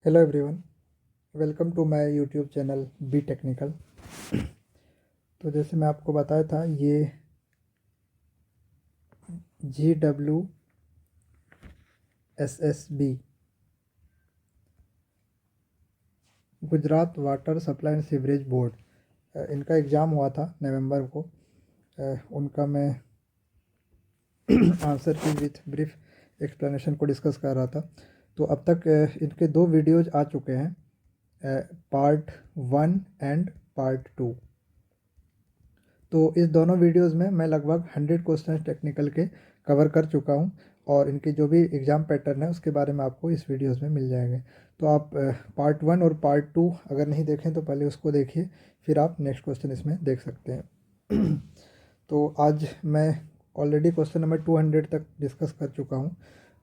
Hello everyone, welcome to my YouTube channel B technical. तो जैसे मैं आपको बताया था, ये GWSSB Gujarat water supply and sewerage board, इनका एग्ज़ाम हुआ था नवंबर को। उनका मैं answer key with brief explanation को डिस्कस कर रहा था। तो अब तक इनके दो वीडियोज आ चुके हैं, पार्ट 1 एंड पार्ट 2। तो इस दोनों वीडियोस में मैं लगभग 100 क्वेश्चन टेक्निकल के कवर कर चुका हूं, और इनके जो भी एग्ज़ाम पैटर्न है उसके बारे में आपको इस वीडियोस में मिल जाएंगे। तो आप पार्ट 1 और पार्ट 2 अगर नहीं देखें तो पहले उसको देखिए, फिर आप नेक्स्ट क्वेश्चन इसमें देख सकते हैं। तो आज मैं ऑलरेडी क्वेश्चन नंबर 200 तक डिस्कस कर चुका हूँ।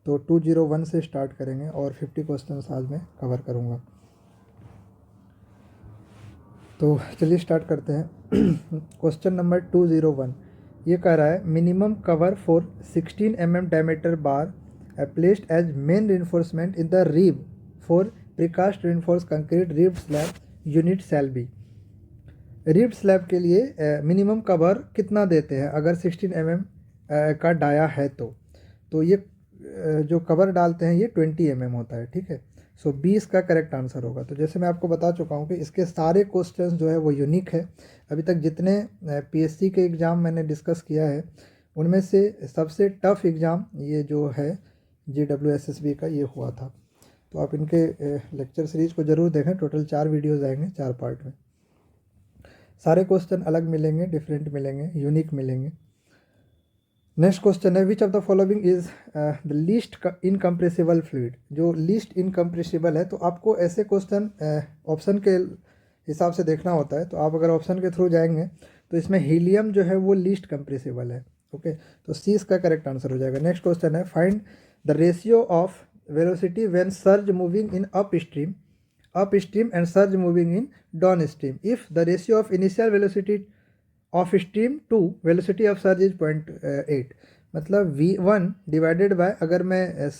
तो 201 से स्टार्ट करेंगे और 50 क्वेश्चन आज मैं कवर करूँगा। तो चलिए स्टार्ट करते हैं। क्वेश्चन नंबर 201 ये कह रहा है, minimum cover for 16 mm diameter bar placed as main reinforcement in the rib for precast reinforce concrete rib slab unit shall be. Rib slab के लिए मिनिमम कवर कितना देते हैं अगर 16 mm का डाया है तो ये जो कवर डालते हैं ये 20 mm होता है, ठीक है। सो 20 का करेक्ट आंसर होगा। तो जैसे मैं आपको बता चुका हूँ कि इसके सारे क्वेश्चंस जो है वो यूनिक है। अभी तक जितने पीएससी के एग्ज़ाम मैंने डिस्कस किया है उनमें से सबसे टफ एग्ज़ाम ये जो है GWSSB का ये हुआ था। तो आप इनके लेक्चर सीरीज़ को ज़रूर देखें। टोटल 4 वीडियोज़ आएंगे 4 पार्ट में। सारे क्वेश्चन अलग मिलेंगे, डिफरेंट मिलेंगे, यूनिक मिलेंगे। नेक्स्ट क्वेश्चन है, which of the following is the least incompressible fluid. जो लीस्ट इनकम्प्रेसिबल है, तो आपको ऐसे क्वेश्चन ऑप्शन के हिसाब से देखना होता है। तो आप अगर ऑप्शन के थ्रू जाएंगे तो इसमें हीलियम जो है वो लीस्ट कंप्रेसिबल है। ओके, तो सी इसका करेक्ट आंसर हो जाएगा। नेक्स्ट क्वेश्चन है, find the ratio of velocity when surge moving in upstream and surge moving in downstream if the ratio of initial velocity of stream to velocity of surge is 0.8। मतलब v1 divided by, अगर मैं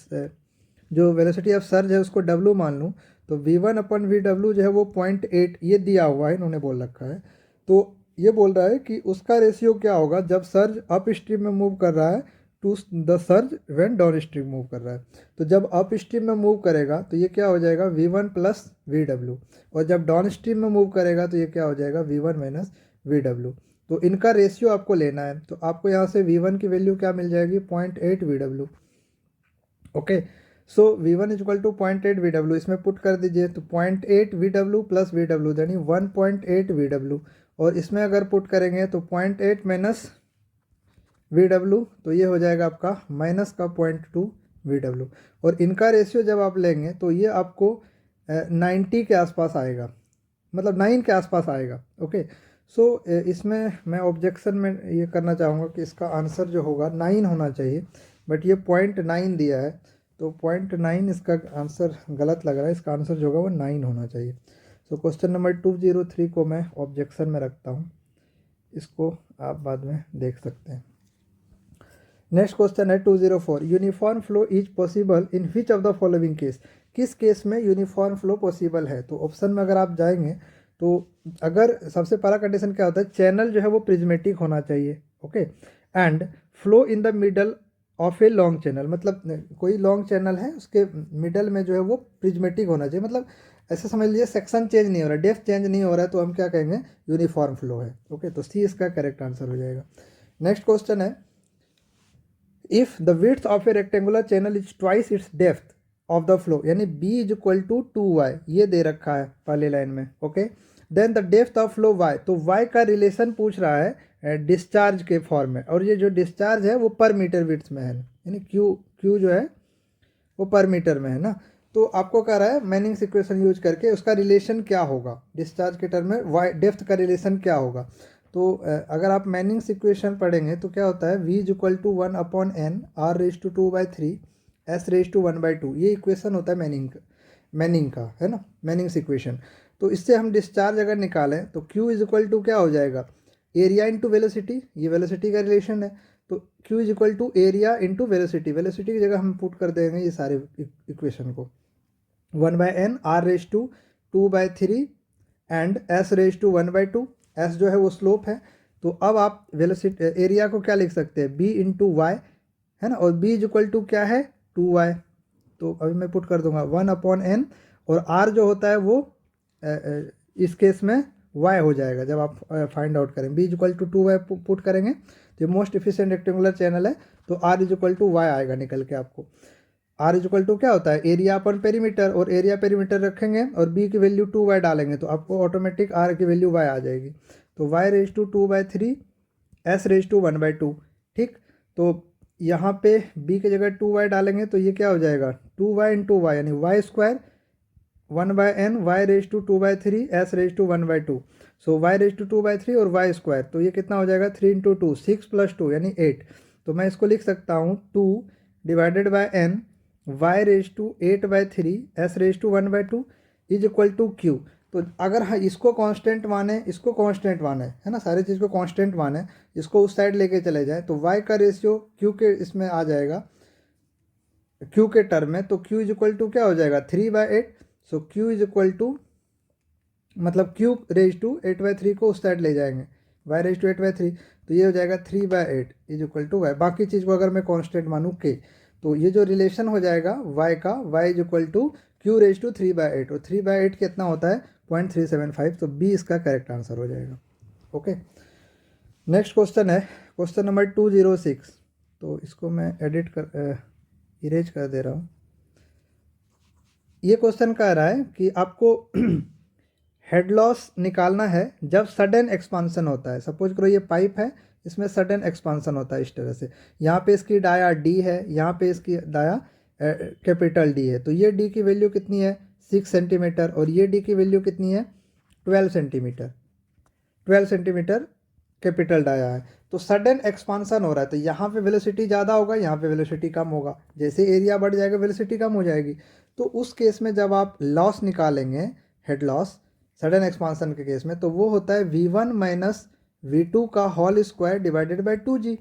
जो velocity of surge है उसको w मान लूँ, तो v1 अपन vw जो है वो 0.8 ये दिया हुआ है, इन्होंने बोल रखा है। तो ये बोल रहा है कि उसका रेशियो क्या होगा जब सर्ज अप स्ट्रीम में मूव कर रहा है to the surge when downstream move कर रहा है। तो जब अप स्ट्रीम में मूव करेगा तो ये क्या हो जाएगा v1 प्लस vw, और जब डाउन स्ट्रीम में मूव करेगा तो ये क्या हो जाएगा v1 माइनस vw। तो इनका रेशियो आपको लेना है। तो आपको यहाँ से v1 की वैल्यू क्या मिल जाएगी, 0.8 vw। Okay, so v1 is equal to 0.8 vw, इसमें पुट कर दीजिए। तो 0.8 vw प्लस vw यानी 1.8 vw, और इसमें अगर पुट करेंगे तो 0.8 माइनस vw, तो ये हो जाएगा आपका माइनस का 0.2 vw। और इनका रेशियो जब आप लेंगे तो ये आपको 90 के आसपास आएगा, मतलब 9 के आसपास आएगा। ओके, सो इसमें मैं ऑब्जेक्शन में ये करना चाहूँगा कि इसका आंसर जो होगा 9 होना चाहिए, बट ये 0.9 दिया है, तो 0.9 इसका आंसर गलत लग रहा है। इसका आंसर जो होगा वो 9 होना चाहिए। सो क्वेश्चन नंबर 203 को मैं ऑब्जेक्शन में रखता हूँ, इसको आप बाद में देख सकते हैं। नेक्स्ट क्वेश्चन है 204, uniform flow is possible in which of the following case. किस केस में यूनिफॉर्म फ्लो पॉसिबल है। तो ऑप्शन में अगर आप जाएंगे तो अगर सबसे पहला कंडीशन क्या होता है, चैनल जो है वो प्रिज्मेटिक होना चाहिए। Okay, and flow in the middle of a long channel, मतलब कोई लॉन्ग चैनल है उसके मिडल में जो है वो प्रिज्मेटिक होना चाहिए। मतलब ऐसे समझ लीजिए सेक्शन चेंज नहीं हो रहा है, डेप्थ चेंज नहीं हो रहा है, तो हम क्या कहेंगे, यूनिफॉर्म फ्लो है। ओके, तो सी इसका करेक्ट आंसर हो जाएगा। नेक्स्ट क्वेश्चन है, if the width of a rectangular channel is twice its depth of the flow, यानी b is equal to 2y, ये दे रखा है पहले लाइन में। Okay, then the depth of flow y, तो y का रिलेशन पूछ रहा है डिस्चार्ज के फॉर्म में, और ये जो डिस्चार्ज है वो पर मीटर विड्थ में है, यानी q जो है वो पर मीटर में है ना। तो आपको कह रहा है मैनिंग्स इक्वेशन यूज करके उसका रिलेशन क्या होगा, डिस्चार्ज के टर्म में y डेप्थ का रिलेशन क्या होगा। तो अगर आप मैनिंग्स इक्वेशन पढ़ेंगे तो क्या होता है, v is equal to 1/n r⁻²/3 s⁻1/2, ये इक्वेशन होता है मैनिंग का, है ना, मैनिंग्स इक्वेशन। तो इससे हम डिस्चार्ज अगर निकालें तो q इज इक्वल टू क्या हो जाएगा, एरिया इंटू वेलोसिटी, ये वेलोसिटी का रिलेशन है। तो q is equal to area into velocity, velocity की जगह हम पुट कर देंगे ये सारे इक्वेशन को। 1/n, r⁻²2/3 and s⁻1/2। s जो है वो स्लोप है। तो अब आप वेलोसिटी एरिया को क्या लिख सकते हैं, b इंटू वाई, है ना, और b इज इक्वल टू क्या है 2y। तो अभी मैं पुट कर दूंगा 1/n, और r जो होता है वो इस केस में y हो जाएगा जब आप फाइंड आउट करें। b is equal to 2y put करेंगे तो ये मोस्ट एफिशिएंट रेक्टेंगुलर चैनल है, तो r is equal to y आएगा निकल के आपको। r इज इक्वल टू क्या होता है, एरिया अपन पेरीमीटर, और एरिया पेरीमीटर रखेंगे और b की वैल्यू 2y डालेंगे तो आपको ऑटोमेटिक r की वैल्यू y आ जाएगी। तो y⁻²2/3 s⁻1/2। ठीक, तो यहाँ पे b की जगह 2y डालेंगे तो ये क्या हो जाएगा 2y इंटू वाई, यानी y² 1/n y⁻²2/3 s⁻1/2। सो y⁻2/3 और y², तो ये कितना हो जाएगा 3 इंटू 2 6 + 2 यानी 8। तो मैं इसको लिख सकता हूँ 2 divided by n y⁻8/3 s⁻1/2 is equal to q। तो अगर हाँ इसको कांस्टेंट माने, इसको कांस्टेंट माने, है ना, सारी चीज़ को कांस्टेंट माने, इसको उस साइड लेके चले जाए तो y का रेशियो q के इसमें आ जाएगा, q के टर्म में। तो q इज इक्वल टू क्या हो जाएगा 3/8। सो q इज इक्वल टू, मतलब q⁻8/3 को उस साइड ले जाएंगे, y⁻8/3, तो ये हो जाएगा 3/8 इज इक्वल टू y। बाकी चीज़ को अगर मैं कांस्टेंट मानूँ k, तो ये जो रिलेशन हो जाएगा y का, y is equal to q⁻3/8, और 3/8 कितना होता है 0.375। तो b इसका करेक्ट आंसर हो जाएगा। ओके, नेक्स्ट क्वेश्चन है क्वेश्चन नंबर 206। तो इसको मैं इरेज कर दे रहा हूँ। ये क्वेश्चन कह रहा है कि आपको हेड लॉस निकालना है जब सडन एक्सपांसन होता है। सपोज करो ये पाइप है, इसमें सडन एक्सपांसन होता है इस तरह से, यहाँ पे इसकी डाया d है, यहाँ पे इसकी डाया कैपिटल D है। तो ये d की वैल्यू कितनी है 6 सेंटीमीटर, और ये d की वैल्यू कितनी है 12 सेंटीमीटर। 12 सेंटीमीटर कैपिटल डाया है। तो सडन एक्सपांसन हो रहा है, तो यहाँ पे वेलोसिटी ज़्यादा होगा, यहाँ पे वेलोसिटी कम होगा। जैसे एरिया बढ़ जाएगा वेलोसिटी कम हो जाएगी। तो उस केस में जब आप लॉस निकालेंगे, हेड लॉस सडन एक्सपांसन के केस में, तो वो होता है v1 माइनस v2 का whole square divided by 2g।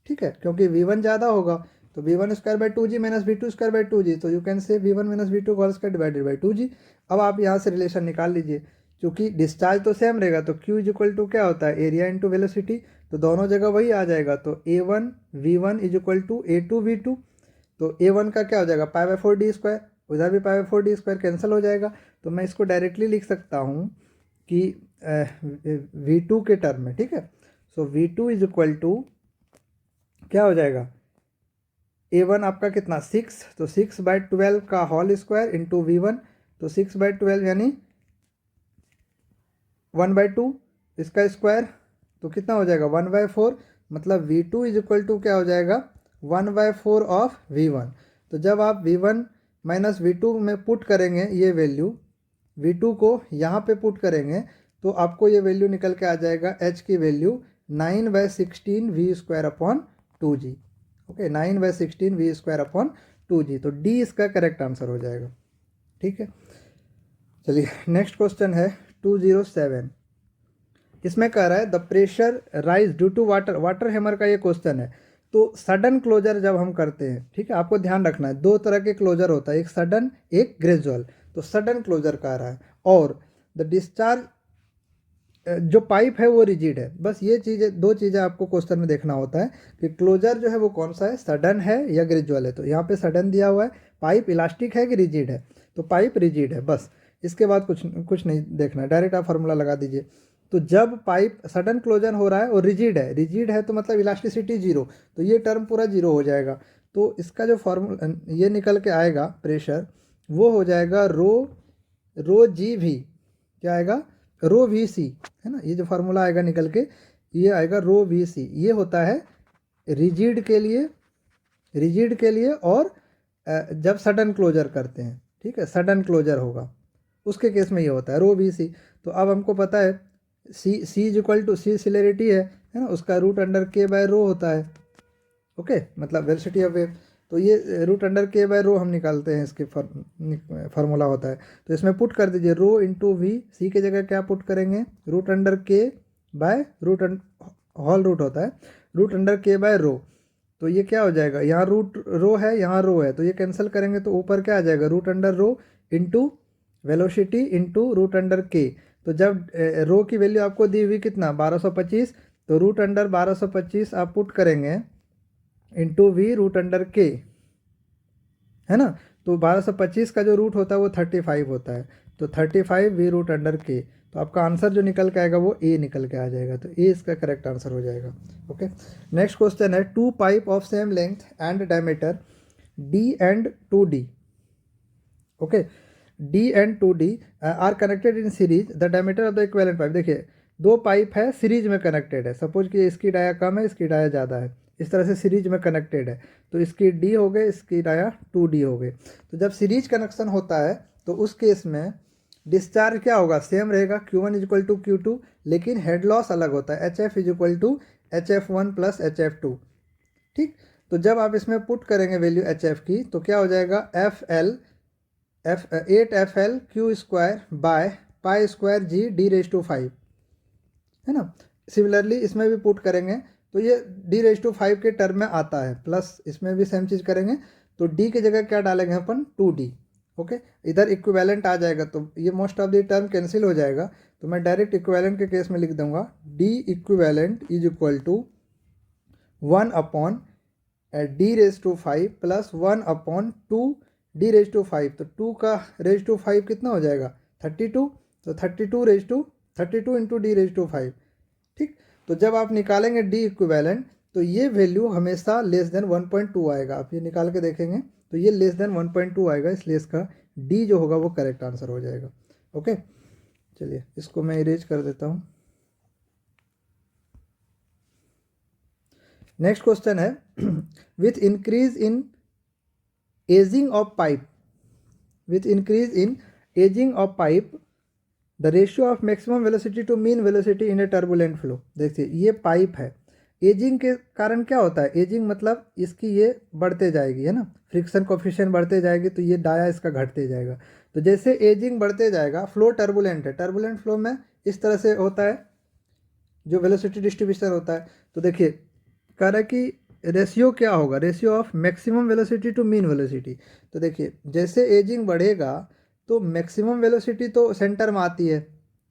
ठीक है, क्योंकि v1 ज़्यादा होगा तो v1² / 2g minus v2² / 2g, तो you can say v1 minus v2 whole square divided by 2g। अब आप यहाँ से रिलेशन निकाल लीजिए, क्योंकि डिस्चार्ज तो सेम रहेगा, तो q इज इक्वल टू क्या होता है एरिया इंटू वेलोसिटी, तो दोनों जगह वही आ जाएगा। तो a1 v1 is equal to a2 v2। तो a1 का क्या हो जाएगा π/4d², उधर भी π/4d² कैंसिल हो जाएगा। तो मैं इसको डायरेक्टली लिख सकता हूँ कि v2 के टर्म में। ठीक है, सो v2 इज इक्वल टू क्या हो जाएगा, a1 आपका कितना 6, तो 6/12 का होल स्क्वायर इंटू v1, तो 6/12 यानी 1/2 इसका स्क्वायर, तो कितना हो जाएगा 1/4। मतलब v2 इज इक्वल टू क्या हो जाएगा 1/4 ऑफ v1। तो जब आप v1 माइनस v2 में पुट करेंगे ये वैल्यू, v2 को यहाँ पे पुट करेंगे, तो आपको ये वैल्यू निकल के आ जाएगा h की वैल्यू 9/16 v²/2g। Okay, 9/16 v²/2g। तो d इसका करेक्ट आंसर हो जाएगा। ठीक है, चलिए नेक्स्ट क्वेश्चन है 207। इसमें कह रहा है the pressure rise due to water, water hammer का ये क्वेश्चन है। तो सडन क्लोजर जब हम करते हैं, ठीक है, आपको ध्यान रखना है दो तरह के क्लोजर होता है, एक सडन एक ग्रेजुअल। तो सडन क्लोजर कह रहा है, और द डिस्चार्ज जो पाइप है वो रिजिड है। बस ये चीज़ें, दो चीज़ें आपको क्वेश्चन में देखना होता है कि क्लोजर जो है वो कौन सा है, सडन है या ग्रेजुअल है। तो यहाँ पे सडन दिया हुआ है, पाइप इलास्टिक है कि रिजिड है, तो पाइप रिजिड है। बस इसके बाद कुछ नहीं देखना है, डायरेक्ट आप फार्मूला लगा दीजिए। तो जब पाइप सडन क्लोजर हो रहा है और रिजिड है तो मतलब इलास्टिसिटी 0, तो ये टर्म पूरा 0 हो जाएगा। तो इसका जो फार्मूला ये निकल के आएगा प्रेशर, वो हो जाएगा रो जी भी, क्या आएगा रो वी सी, है ना। ये जो फार्मूला आएगा निकल के, ये आएगा रो वी सी। ये होता है रिजिड के लिए और जब सडन क्लोजर करते हैं, ठीक है, सडन क्लोजर होगा उसके केस में ये होता है रो वी सी। तो अब हमको पता है सी इज इक्वल टू, सी सिलेरिटी है ना, उसका √k/ρ होता है। ओके, मतलब वेलोसिटी ऑफ वेव। तो ये √k/ρ हम निकालते हैं, इसके फार्मूला होता है। तो इसमें पुट कर दीजिए रो इंटू वी, सी की जगह क्या पुट करेंगे √k/√, होल रूट होता है √k/ρ। तो ये क्या हो जाएगा, यहाँ √ρ है, यहाँ रो है, तो ये कैंसिल करेंगे तो ऊपर क्या आ जाएगा √ρ into velocity into root under K. तो जब रो की वैल्यू आपको दी हुई कितना 1225, तो रूट अंडर 1225 आप पुट करेंगे इंटू वी रूट अंडर के, है ना। तो 1225 का जो रूट होता है वो 35 होता है, तो 35 वी रूट अंडर के। तो आपका आंसर जो निकल के आएगा वो ए निकल के आ जाएगा, तो ए इसका करेक्ट आंसर हो जाएगा। ओके, नेक्स्ट क्वेश्चन है two pipe of same length and diameter D and 2D। Okay, D and 2D are connected in series, the diameter of the equivalent pipe. देखिए दो पाइप है सीरीज में connected है, suppose कि इसकी dia कम है इसकी डाया ज़्यादा है, इस तरह से सीरीज में कनेक्टेड है, तो इसकी डी हो गए इसकी डाया 2D हो गए। तो जब सीरीज कनेक्शन होता है तो उस केस में डिस्चार्ज क्या होगा, सेम रहेगा Q1 is equal to Q2, लेकिन हेड लॉस अलग होता है, HF is equal to HF1 plus HF2। ठीक, तो जब आप इसमें पुट करेंगे वैल्यू HF की तो क्या हो जाएगा, F 8FL Q square by pi square G D⁵, है ना। सिमिलरली इसमें भी पुट करेंगे तो ये D⁵ के टर्म में आता है, प्लस इसमें भी सेम चीज़ करेंगे तो D की जगह क्या डालेंगे अपन 2D। ओके, इधर इक्विवेलेंट आ जाएगा तो ये most of the term cancel हो जाएगा, तो मैं डायरेक्ट इक्विवेलेंट के केस में लिख दूंगा D equivalent is equal to 1 upon D⁵ plus 1 upon 2 D⁵। तो 2 का ⁵ कितना हो जाएगा 32, तो 32 इंटू D⁵। ठीक, तो जब आप निकालेंगे D इक्विवेलेंट तो ये वैल्यू हमेशा लेस देन 1.2 आएगा, आप ये निकाल के देखेंगे तो ये लेस देन 1.2 आएगा, इसलिए इसका D जो होगा वो करेक्ट आंसर हो जाएगा। ओके, चलिए इसको मैं इरेज कर देता हूँ। नेक्स्ट क्वेश्चन है with increase in ageing of pipe, with increase in ageing of pipe the ratio of maximum velocity to mean velocity in a turbulent flow. देखिए ये पाइप है, एजिंग के कारण क्या होता है, एजिंग मतलब इसकी ये बढ़ते जाएगी, है ना, फ्रिक्शन कोफिशिएंट बढ़ते जाएगी तो ये डाया इसका घटते जाएगा। तो जैसे एजिंग बढ़ते जाएगा, फ्लो टर्बुलेंट है, टर्बुलेंट फ्लो में इस तरह से होता है जो वेलोसिटी डिस्ट्रीब्यूशन होता है। तो देखिए कह रहा है कि रेशियो क्या होगा, ratio of maximum velocity to mean velocity. तो देखिए जैसे एजिंग बढ़ेगा तो मैक्सिमम वेलोसिटी तो सेंटर में आती है,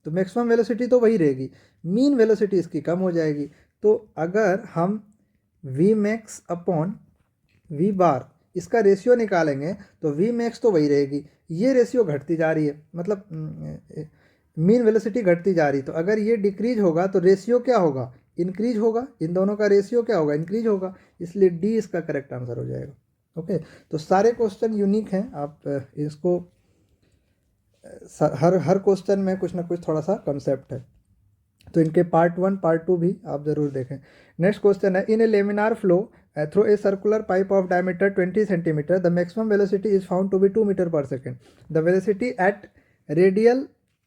तो मैक्सिमम वेलोसिटी तो वही रहेगी, मीन वेलोसिटी इसकी कम हो जाएगी। तो अगर हम वी मैक्स अपॉन वी बार इसका रेशियो निकालेंगे तो वी मैक्स तो वही रहेगी, ये रेशियो घटती जा रही है, मतलब मीन वेलोसिटी घटती जा रही, तो अगर ये डिक्रीज होगा तो रेशियो क्या होगा, इंक्रीज होगा, इन दोनों का रेशियो क्या होगा, इंक्रीज होगा, इसलिए डी इसका करेक्ट आंसर हो जाएगा। ओके, तो सारे क्वेश्चन यूनिक हैं, आप इसको हर क्वेश्चन में कुछ ना कुछ थोड़ा सा कंसेप्ट है, तो इनके पार्ट 1 पार्ट 2 भी आप ज़रूर देखें। नेक्स्ट क्वेश्चन है in a laminar flow through a circular pipe of diameter 20 centimetre the maximum velocity is found to be 2 metre per second, the velocity at radial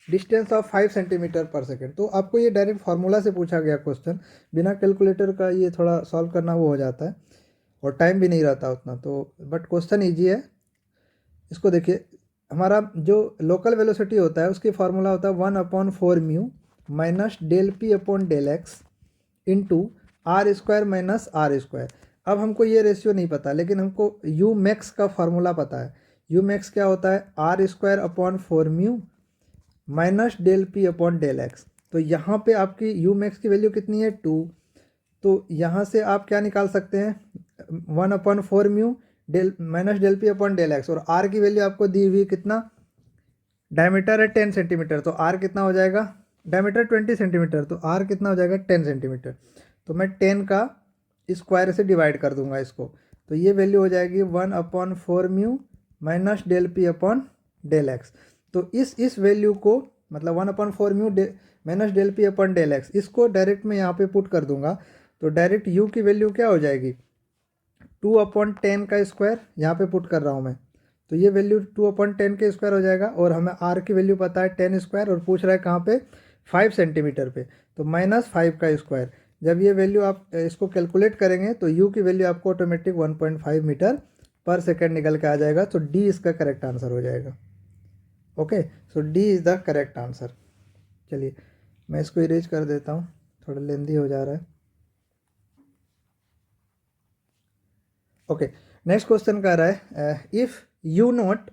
distance of 5 centimetre per second. तो आपको ये direct formula से पूछा गया question, बिना calculator का ये थोड़ा सॉल्व करना वो हो जाता है और टाइम भी नहीं रहता उतना, तो बट क्वेश्चन ईजी है। इसको देखिए, हमारा जो लोकल वेलोसिटी होता है उसकी फार्मूला होता है 1/4 mu minus del P upon del X into R square minus R square. अब हमको ये रेशियो नहीं पता, लेकिन हमको यू मैक्स का फार्मूला पता है। यू मैक्स क्या होता है, R square upon 4 mu minus del P upon del X. तो यहाँ पे आपकी यू मैक्स की वैल्यू कितनी है 2, तो यहाँ से आप क्या निकाल सकते हैं 1/4 mu del minus del P upon del X, और आर की वैल्यू आपको दी हुई कितना, डायमीटर है 10 सेंटीमीटर, तो आर कितना हो जाएगा, डायमीटर 20 सेंटीमीटर तो आर कितना हो जाएगा 10 सेंटीमीटर। तो मैं 10 का स्क्वायर से डिवाइड कर दूंगा इसको, तो ये वैल्यू हो जाएगी 1/4 mu minus del P upon del X. तो इस वैल्यू को मतलब 1/4 mu minus del P upon del X, इसको डायरेक्ट मैं यहाँ पे पुट कर दूंगा, तो डायरेक्ट यू की वैल्यू क्या हो जाएगी 2/10 का स्क्वायर, यहाँ पे पुट कर रहा हूँ मैं, तो ये वैल्यू 2/10 के स्क्वायर हो जाएगा, और हमें आर की वैल्यू पता है 10 स्क्वायर, और पूछ रहा है कहाँ पे 5 सेंटीमीटर पे, तो -5 का स्क्वायर। जब ये वैल्यू आप इसको कैलकुलेट करेंगे तो यू की वैल्यू आपको ऑटोमेटिक 1.5 मीटर पर सेकेंड निकल के आ जाएगा, तो डी इसका करेक्ट आंसर हो जाएगा। Okay, so D is the correct answer. चलिए मैं इसको इरेज कर देता हूँ, थोड़ा लेंदी हो जा रहा है। ओके, नेक्स्ट क्वेश्चन कह रहा है if you not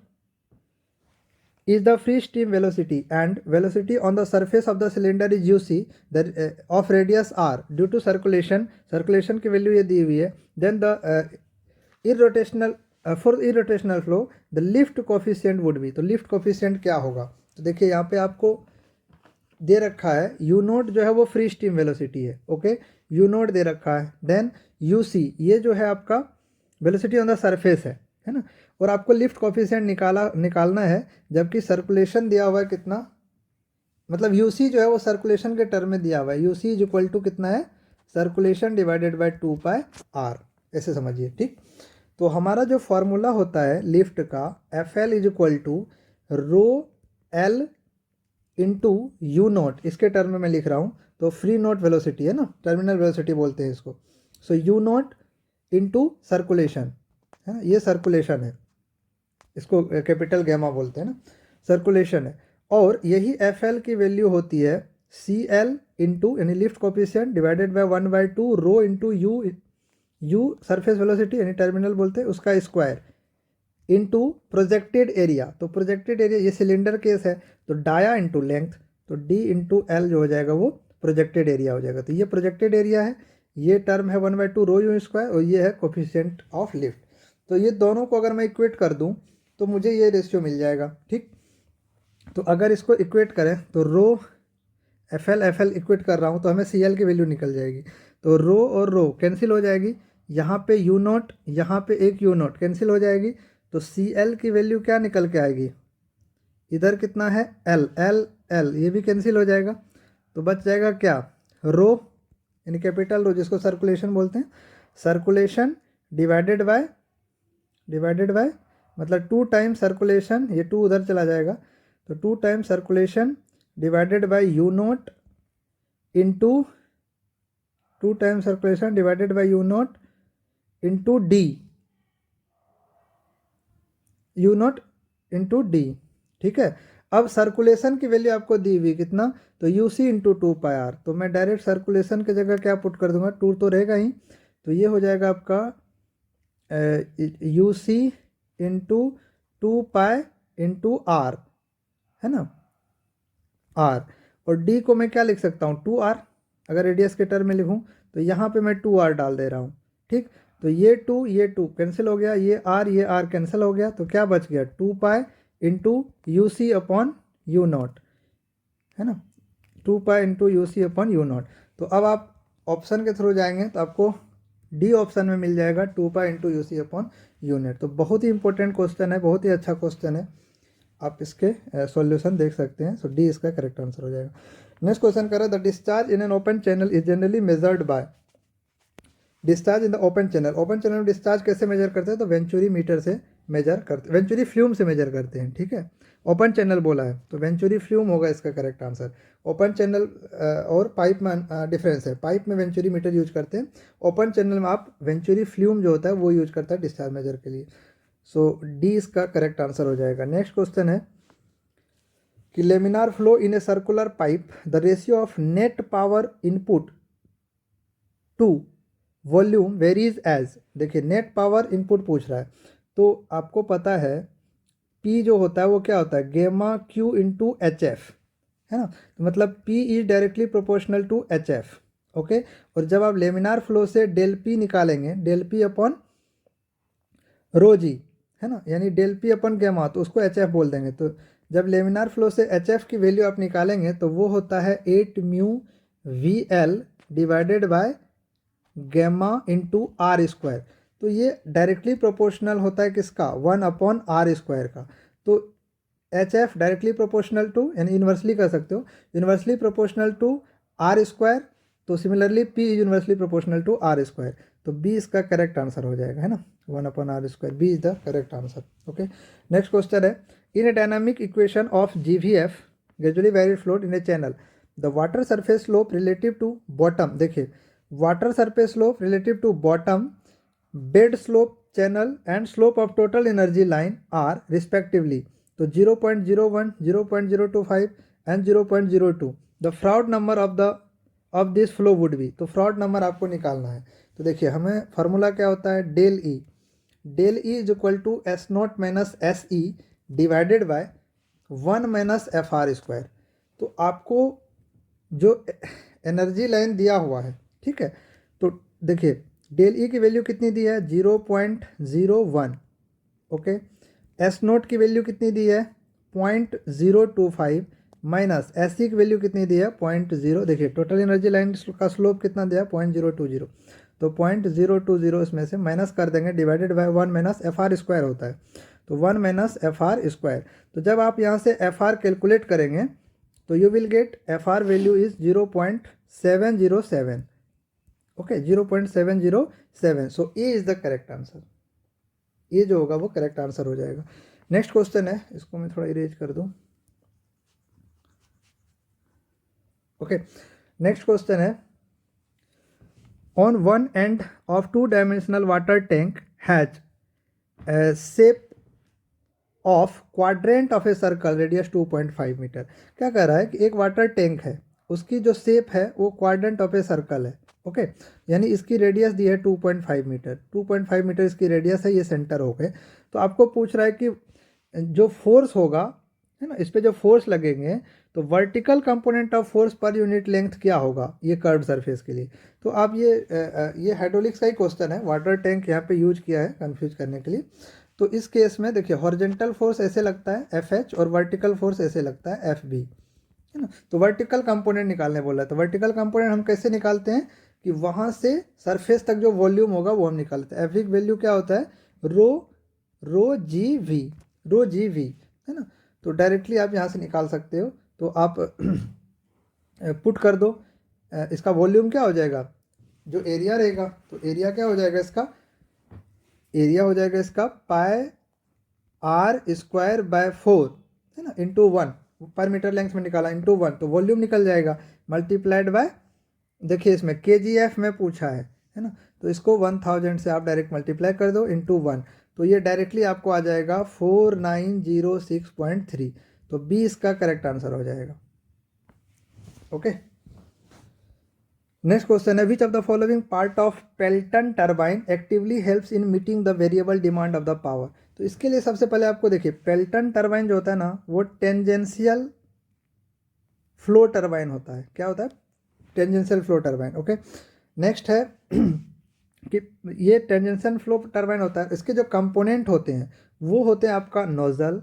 is the free stream velocity and velocity on the surface of the cylinder is uc the of radius r due to circulation की वैल्यू ये दी हुई है. then the irrotational for irrotational flow the lift coefficient would be. तो lift coefficient क्या होगा? तो देखिए यहाँ पे आपको दे रखा है यू नोट जो है वो फ्री स्ट्रीम वेलोसिटी है. ओके, यू नोट दे रखा है. देन यू सी ये जो है आपका वेलोसिटी ऑन द सरफेस है ना. और आपको लिफ्ट कोफिशिएंट निकालना है, जबकि सर्कुलेशन दिया हुआ है कितना, मतलब यू सी जो है वो सर्कुलेशन के टर्म में दिया हुआ है. U C is equal to कितना है, सर्कुलेशन डिवाइडेड बाय 2 आर, ऐसे समझिए. ठीक, तो हमारा जो फॉर्मूला होता है लिफ्ट का, F L is equal to rho L into U naught, इसके टर्म में मैं लिख रहा हूँ. तो फ्री नोट वेलोसिटी है ना, टर्मिनल वेलोसिटी बोलते हैं इसको. So you note into circulation है ना, ये सर्कुलेशन है, इसको कैपिटल गैमा बोलते हैं ना, सर्कुलेशन है. और यही एफ एल की वैल्यू होती है सी एल इंटू यानी lift coefficient divided by 1/2 rho into U surface velocity यानी टर्मिनल बोलते हैं उसका स्क्वायर इंटू प्रोजेक्टेड एरिया. तो प्रोजेक्टेड एरिया ये सिलेंडर केस है, तो डाया इंटू लेंथ, तो डी इंटू एल जो हो जाएगा वो प्रोजेक्टेड एरिया हो जाएगा. तो ये प्रोजेक्टेड एरिया है, ये टर्म है 1/2 रो यू स्क्वायर, और ये है कोफिशिएंट ऑफ लिफ्ट. तो ये दोनों को अगर मैं इक्वेट कर दूं तो मुझे ये रेशियो मिल जाएगा. ठीक, तो अगर इसको इक्वेट करें तो रो एफ एल इक्वेट कर रहा हूँ तो हमें सी एल की वैल्यू निकल जाएगी. तो रो और रो कैंसिल हो जाएगी, यहाँ पे यू नोट, यहाँ पे एक यू नोट कैंसिल हो जाएगी. तो सी एल की वैल्यू क्या निकल के आएगी, इधर कितना है एल एल एल, ये भी कैंसिल हो जाएगा. तो बच जाएगा क्या, रो यानी कैपिटल रो जिसको सर्कुलेशन बोलते हैं, सर्कुलेशन डिवाइडेड बाय मतलब 2 टाइम्स सर्कुलेशन, ये 2 उधर चला जाएगा. तो 2 times circulation divided by you note into 2 times circulation divided by you note into D, you note into D. ठीक है, अब सर्कुलेशन की वैल्यू आपको दी हुई कितना, तो यू सी इंटू 2 तो मैं डायरेक्ट सर्कुलेशन की जगह क्या पुट कर दूंगा, 2 तो रहेगा ही, तो ये हो जाएगा आपका U C into 2 into R है ना, आर. और डी को मैं क्या लिख सकता हूँ 2 आर, अगर रेडियस के टर्म में लिखूँ तो यहाँ पे मैं 2 आर डाल दे रहा हूँ. ठीक, तो ये 2 कैंसिल हो गया, ये आर कैंसिल हो गया, तो क्या बच गया 2 into U C upon U naught है ना, 2 into U C upon U naught. तो अब आप ऑप्शन के थ्रू जाएंगे तो आपको डी ऑप्शन में मिल जाएगा 2 into U C upon U net. तो बहुत ही इंपॉर्टेंट क्वेश्चन है, बहुत ही अच्छा क्वेश्चन है, आप इसके सॉल्यूशन देख सकते हैं. सो डी इसका करेक्ट आंसर हो जाएगा. नेक्स्ट क्वेश्चन करें, the discharge in an open channel is generally measured by. Discharge in the open channel, open channel में डिस्चार्ज कैसे मेजर करते हैं, तो वेंचुरी मीटर से मेजर करते, वेंचुरी फ्लूम से मेजर करते हैं. ठीक है, ओपन चैनल बोला है तो वेंचुरी फ्लूम होगा इसका करेक्ट आंसर. ओपन चैनल और पाइप में डिफरेंस है, पाइप में वेंचुरी मीटर यूज करते हैं, ओपन चैनल में आप वेंचुरी फ्लूम जो होता है वो यूज करता है डिस्चार्ज मेजर के लिए. सो डी इसका करेक्ट आंसर हो जाएगा. नेक्स्ट क्वेश्चन है कि laminar flow in a circular pipe the ratio of net power input to volume varies as. देखिए नेट पावर इनपुट पूछ रहा है, तो आपको पता है P जो होता है वो क्या होता है, गेमा Q इंटू एच एफ है ना. तो मतलब P is directly proportional to H F. Okay, और जब आप लेमिनार फ्लो से डेल P निकालेंगे, del P upon rho G है ना, यानी डेल P अपॉन गेमा, तो उसको एच एफ बोल देंगे. तो जब लेमिनार फ्लो से एच एफ की वैल्यू आप निकालेंगे तो वो होता है 8 mu V L divided by गेमा इंटू आर स्क्वायर. तो ये डायरेक्टली प्रोपोर्शनल होता है किसका, 1/r² का. तो H F directly proportional to, यानी इन्वर्सली कर सकते हो, इन्वर्सली प्रोपोर्शनल टू r². तो similarly P is inversely proportional to r². तो B इसका करेक्ट आंसर हो जाएगा है ना, 1/r². B is the correct answer. Okay, next question है, in a dynamic equation of GVF gradually varied flow in a channel the water surface slope relative to bottom. देखिए water surface slope relative to bottom, bed slope channel and slope of total energy line are respectively. तो 0.01, 0.025 and 0.02. The Froude number of this flow would be. तो Froude number आपको निकालना है. तो देखिए हमें formula क्या होता है, del E is equal to S0 minus SE divided by 1 minus F R square. तो आपको जो एनर्जी लाइन दिया हुआ है, ठीक है, तो देखिए डेल ई की वैल्यू कितनी दी है 0.01, ओके। एस नोट की वैल्यू कितनी दी है 0.025 माइनस एस सी की वैल्यू कितनी दी है 0.0, देखिए टोटल एनर्जी लाइन का स्लोप कितना दिया है 0.020, तो 0.020 इसमें से माइनस कर देंगे, divided by 1 minus F R square होता है, तो 1 माइनस एफ आर स्क्वायर। तो जब आप यहाँ से एफ आर कैलकुलेट करेंगे तो you will get F R value is 0.707, okay 0.707। So A is the correct answer, ये जो होगा वो करेक्ट आंसर हो जाएगा। नेक्स्ट क्वेश्चन है, इसको मैं थोड़ा इरेज कर दूं, ओके। नेक्स्ट क्वेश्चन है, on one end of two dimensional water tank has shape of quadrant of a circle radius 2.5 metre. क्या कह रहा है कि एक वाटर टैंक है, उसकी जो शेप है वो क्वाड्रेंट ऑफ ए सर्कल है, ओके यानी इसकी रेडियस दी है 2.5 मीटर, 2.5 मीटर इसकी रेडियस है, ये सेंटर हो गए। तो आपको पूछ रहा है कि जो फोर्स होगा, है ना, इस पर जो फोर्स लगेंगे तो vertical component of force per unit length क्या होगा ये कर्व सरफेस के लिए। तो आप ये हाइड्रोलिक्स का ही क्वेश्चन है, वाटर टैंक यहाँ पे यूज किया है कंफ्यूज करने के लिए। तो इस केस में देखिए हॉरिजॉन्टल फोर्स ऐसे लगता है एफ एच और वर्टिकल फोर्स ऐसे लगता है एफ बी, है ना। तो वर्टिकल कंपोनेंट निकालने बोला है, तो वर्टिकल कंपोनेंट हम कैसे निकालते हैं कि वहाँ से सरफेस तक जो वॉल्यूम होगा वो हम निकालते हैं। एफ की वैल्यू क्या होता है रो जी वी, है ना। तो डायरेक्टली आप यहाँ से निकाल सकते हो, तो आप पुट कर दो, इसका वॉल्यूम क्या हो जाएगा, जो एरिया रहेगा तो एरिया क्या हो जाएगा इसका, एरिया हो जाएगा इसका पाई आर स्क्वायर बाय 4, है ना, इंटू 1, पर मीटर लेंथ में निकाला इंटू 1, तो वॉल्यूम निकल जाएगा मल्टीप्लाइड बाय, देखिए इसमें kgf में पूछा है ना, तो इसको 1000 से आप डायरेक्ट मल्टीप्लाई कर दो इंटू 1, तो ये डायरेक्टली आपको आ जाएगा 4906.3, तो बी इसका करेक्ट आंसर हो जाएगा, ओके। नेक्स्ट क्वेश्चन है, which of the following part of Pelton turbine actively helps in meeting the variable demand of the power. तो इसके लिए सबसे पहले आपको देखिए पेल्टन टर्बाइन जो होता है ना वो टेंजेंशियल फ्लो टर्बाइन होता है, क्या होता है tangential flow turbine, okay. Next है कि ये टेंजेंशियल फ्लो टर्बाइन होता है, इसके जो कंपोनेंट होते हैं वो होते हैं आपका नोजल,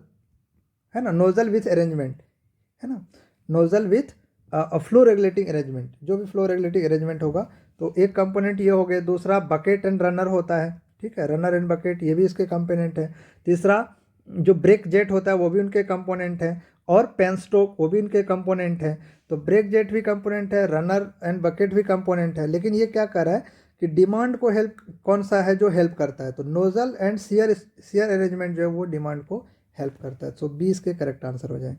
है ना, नोजल विथ अरेंजमेंट, है ना, nozzle with flow regulating arrangement, जो भी फ्लो रेगुलेटिंग अरेंजमेंट होगा, तो एक कंपोनेंट ये हो गए। दूसरा बकेट एंड रनर होता है, ठीक है, रनर एंड बकेट ये भी इसके कंपोनेंट है। तीसरा जो ब्रेक जेट होता है वो भी उनके कंपोनेंट है, और पेन स्ट्रोक वो भी उनके कंपोनेंट है। तो ब्रेक जेट भी कंपोनेंट है, रनर एंड बकेट भी कंपोनेंट है, लेकिन ये क्या कर रहा है कि डिमांड को हेल्प कौन सा है जो हेल्प करता है, तो नोजल एंड सीयर अरेंजमेंट जो है वो डिमांड को हेल्प करता है। सो 20 के करेक्ट आंसर हो जाए।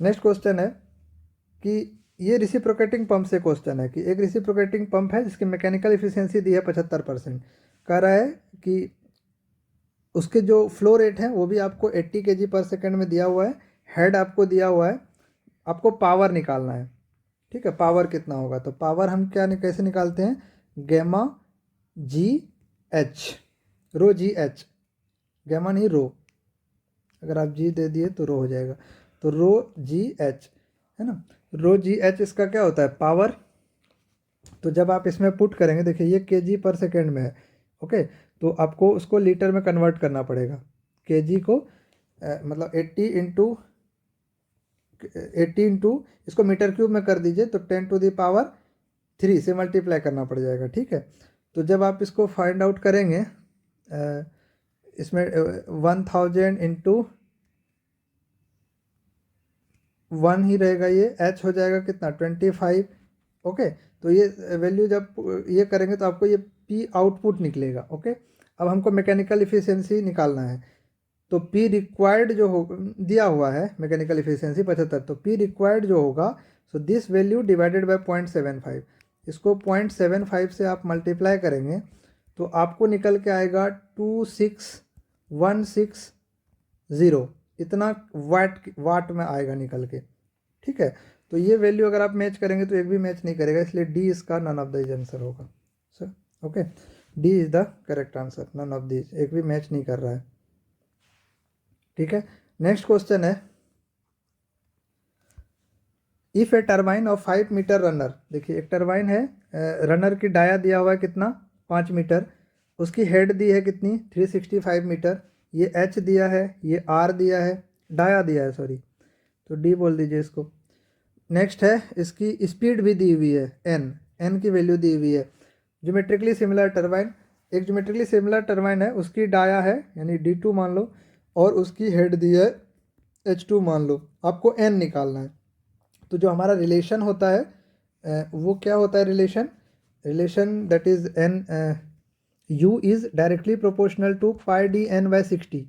नेक्स्ट क्वेश्चन है कि ये रिसिप्रोकेटिंग पंप से क्वेश्चन है कि एक रिसिप्रोकेटिंग पंप है जिसकी मैकेनिकल इफिशियंसी दी है 75%, कह रहा है कि उसके जो फ्लो रेट है वो भी आपको 80 kg पर सेकेंड में दिया हुआ है, हेड आपको दिया हुआ है, आपको पावर निकालना है, ठीक है, पावर कितना होगा। तो पावर हम कैसे निकालते हैं, गैमा जी एच, रो जी एच, गैमा नहीं रो, अगर आप जी दे दिए तो रो हो जाएगा, तो रो जी एच, है ना, रो जी एच इसका क्या होता है पावर। तो जब आप इसमें पुट करेंगे, देखिए ये केजी पर सेकेंड में है, ओके, तो आपको उसको लीटर में कन्वर्ट करना पड़ेगा, केजी को मतलब 80 इंटू इसको मीटर क्यूब में कर दीजिए, तो 10⁻³ से मल्टीप्लाई करना पड़ जाएगा, ठीक है। तो जब आप इसको फाइंड आउट करेंगे इसमें 1000 इंटू 1 ही रहेगा, ये एच हो जाएगा कितना 25, ओके। तो ये वैल्यू जब ये करेंगे तो आपको ये पी आउटपुट निकलेगा, ओके। अब हमको मैकेनिकल इफिशियंसी निकालना है, तो पी रिक्वायर्ड जो हो दिया हुआ है मैकेनिकल इफिशियंसी 75, तो पी रिक्वायर्ड जो होगा so this value divided by 0.75, इसको 0.75 से आप मल्टीप्लाई करेंगे तो आपको निकल के आएगा 26160, इतना वाट में आएगा निकल के, ठीक है। तो ये वैल्यू अगर आप मैच करेंगे तो एक भी मैच नहीं करेगा, इसलिए डी इसका नन ऑफ द आंसर होगा sir, okay, D is the correct answer, none of this, एक भी मैच नहीं कर रहा है, ठीक है। नेक्स्ट क्वेश्चन है, if a turbine of 5 metre runner, देखिए एक टरबाइन है, रनर की डाया दिया हुआ है कितना 5 मीटर, उसकी हेड दी है कितनी 365 मीटर, ये एच दिया है, ये आर दिया है, डाया दिया है सॉरी, तो डी बोल दीजिए इसको। नेक्स्ट है इसकी स्पीड भी दी हुई है एन की वैल्यू दी हुई है। ज्योमेट्रिकली सिमिलर टरबाइन, एक ज्योमेट्रिकली सिमिलर टरबाइन है, उसकी डाया है यानी D2 मान लो, और उसकी हेड दी है H2 मान लो, आपको एन निकालना है। तो जो हमारा रिलेशन होता है वो क्या होता है, relation that is N, U is directly proportional to pi D N by 60,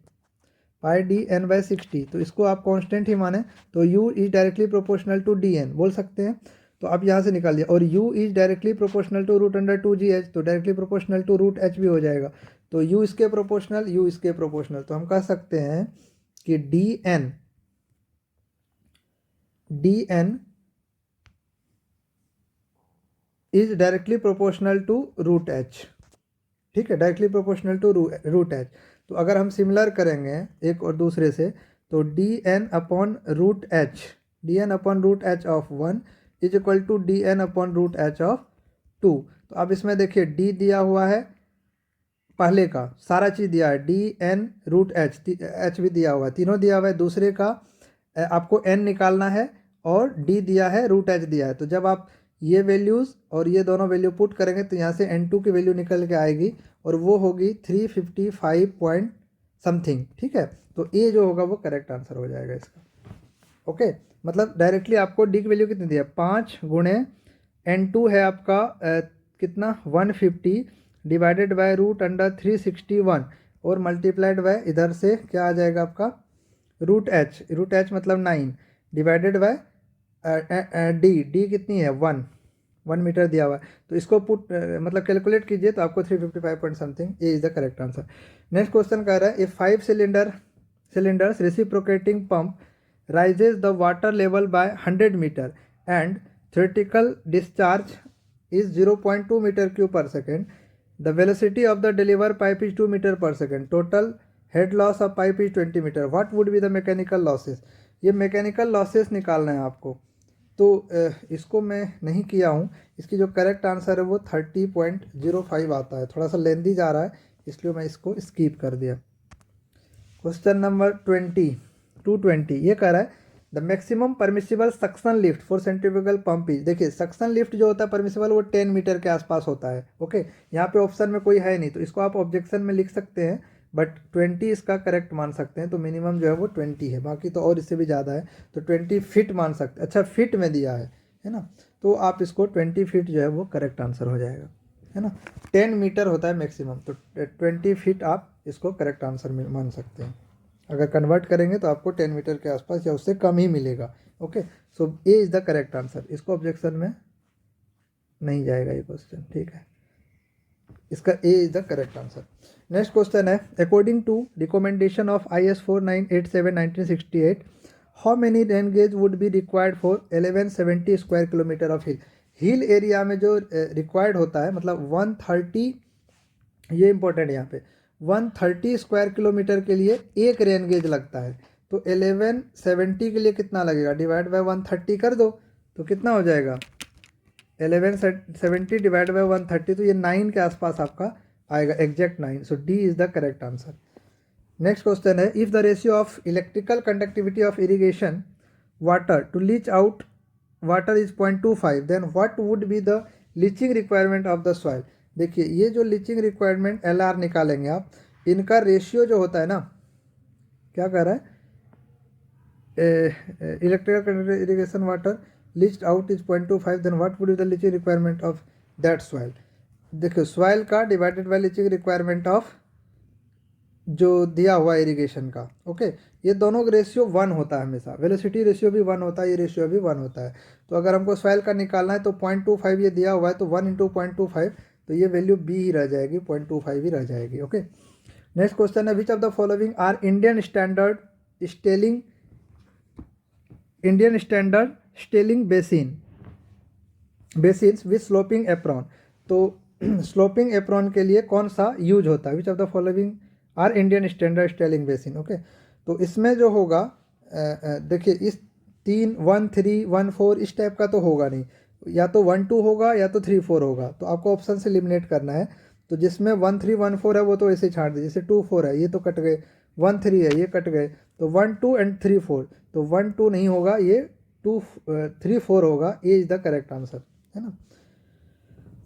pi D N by 60, तो इसको आप कांस्टेंट ही माने, तो u is directly proportional to D N बोल सकते हैं। तो आप यहाँ से निकाल दिया, और u is directly proportional to root under 2gh, तो directly proportional to root h भी हो जाएगा। तो u इसके प्रोपोर्शनल, u इसके प्रोपोर्शनल, तो हम कह सकते हैं कि D N is directly proportional to root H, ठीक है, directly proportional to root H. तो अगर हम सिमिलर करेंगे एक और दूसरे से, तो D N upon root H of 1 is equal to D N upon root H of 2। तो अब इसमें देखिए डी दिया हुआ है, पहले का सारा चीज़ दिया है, डी एन रूट एच भी दिया हुआ है, तीनों दिया हुआ है। दूसरे का आपको एन निकालना है, और डी दिया है, रूट एच दिया है। तो जब आप ये वैल्यूज़ और ये दोनों वैल्यू पुट करेंगे तो यहाँ से N2 की वैल्यू निकल के आएगी, और वो होगी 355 पॉइंट समथिंग, ठीक है। तो ए जो होगा वो करेक्ट आंसर हो जाएगा इसका, ओके। मतलब डायरेक्टली आपको डी की वैल्यू कितनी दी है, 5 गुणे N2 है आपका कितना 150 डिवाइडेड बाय रूट अंडर 361, और मल्टीप्लाइड बाय इधर से क्या आ जाएगा आपका रूट एच मतलब 9 डिवाइडेड बाय डी कितनी है 1 मीटर दिया हुआ है। तो इसको पुट मतलब कैलकुलेट कीजिए तो आपको 355 पॉइंट समथिंग, ये is the correct answer. Next question कह रहा है, if 5 cylinders reciprocating pump rises the water level by 100 meter and theoretical discharge is 0.2 meter cube per second, the velocity of the deliver pipe is 2 meter per second, total head loss of pipe is 20 meter, what would be the mechanical losses। ये mechanical losses निकालना है आपको, तो इसको मैं नहीं किया हूँ, इसकी जो करेक्ट आंसर है वो 30.05 आता है, थोड़ा सा लेंदी जा रहा है इसलिए मैं इसको स्किप कर दिया। क्वेश्चन नंबर 220 ये कह रहा है, the maximum permissible suction lift for centrifugal pump is, देखिए सक्शन लिफ्ट जो होता है परमिसिबल वो 10 मीटर के आसपास होता है, ओके। यहाँ पे ऑप्शन में कोई है नहीं, तो इसको आप ऑब्जेक्शन में लिख सकते हैं, बट 20 इसका करेक्ट मान सकते हैं। तो मिनिमम जो है वो 20 है, बाकी तो और इससे भी ज़्यादा है, तो 20 फीट मान सकते, अच्छा फीट में दिया है ना, तो आप इसको 20 फीट जो है वो करेक्ट आंसर हो जाएगा, है ना। 10 मीटर होता है मैक्सिमम, तो 20 फीट आप इसको करेक्ट आंसर में मान सकते हैं। अगर कन्वर्ट करेंगे तो आपको 10 मीटर के आसपास या उससे कम ही मिलेगा, okay. So A is the correct answer, इसको ऑब्जेक्शन में नहीं जाएगा ये क्वेश्चन, ठीक है, इसका A is the correct answer. Next question है, according to recommendation of IS 4987 1968 how many rain gauge would be required for 1170 square kilometre of hill area में जो रिक्वायर्ड होता है, मतलब 130, ये इंपॉर्टेंट है यहाँ पे, 130 स्क्वायर किलोमीटर के लिए एक रेन गेज लगता है। तो 1170 के लिए कितना लगेगा, डिवाइड बाय 130 कर दो तो कितना हो जाएगा 1170 डिवाइड बाय 130, तो ये 9 के आसपास आपका आएगा, exact 9। So D is the correct answer. Next question है, if the ratio of electrical conductivity of irrigation water to leach out water is 0.25 then what would be the leaching requirement of the soil. देखिए ये जो leaching requirement LR निकालेंगे आप, इनका ratio जो होता है ना, क्या कर रहा है, electrical irrigation water leached out is 0.25 then what would be the leaching requirement of that soil. देखो सॉइल का divided by leaching requirement of जो दिया हुआ इरिगेशन का, ओके। ये दोनों का रेशियो 1 होता है हमेशा, वेलोसिटी रेशियो भी 1 होता है, ये रेशियो भी 1 होता है। तो अगर हमको सॉइल का निकालना है तो 0.25 ये दिया हुआ है, तो 1 × 0.25, तो ये वैल्यू बी ही रह जाएगी, 0.25 ही रह जाएगी, ओके। नेक्स्ट क्वेश्चन है, which of the following are Indian standard stilling basins with sloping apron. तो स्लोपिंग एप्रॉन के लिए कौन सा यूज होता है, which of the following are Indian standard stilling basin, okay. तो इसमें जो होगा देखिए 3 1 3 1 4 इस टाइप का तो होगा नहीं, या तो 1 2 होगा या तो 3 4 होगा, तो आपको ऑप्शन से एलिमिनेट करना है। तो जिसमें 1 3 1 4 है वो तो ऐसे ही छाड़ दीजिए, जैसे 2 4 है ये तो कट गए, 1 3 है ये कट गए, तो 1 2 एंड 3 4, तो 1 2 नहीं होगा, ये 2 3 4 होगा, ये इज द करेक्ट आंसर, है ना।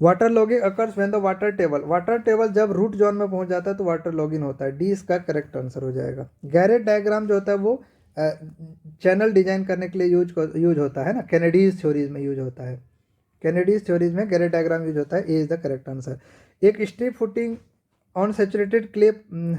Water logging occurs when the water table जब रूट जोन में पहुंच जाता है तो वाटर लॉगिंग होता है, डी इसका करेक्ट आंसर हो जाएगा। गैरेट डायग्राम जो होता है वो चैनल डिजाइन करने के लिए यूज होता है ना, कैनेडीज थ्योरीज में यूज होता है, कैनेडीज थ्योरीज में गैरेट डायग्राम यूज होता है, A is the correct answer. एक strip footing on saturated clay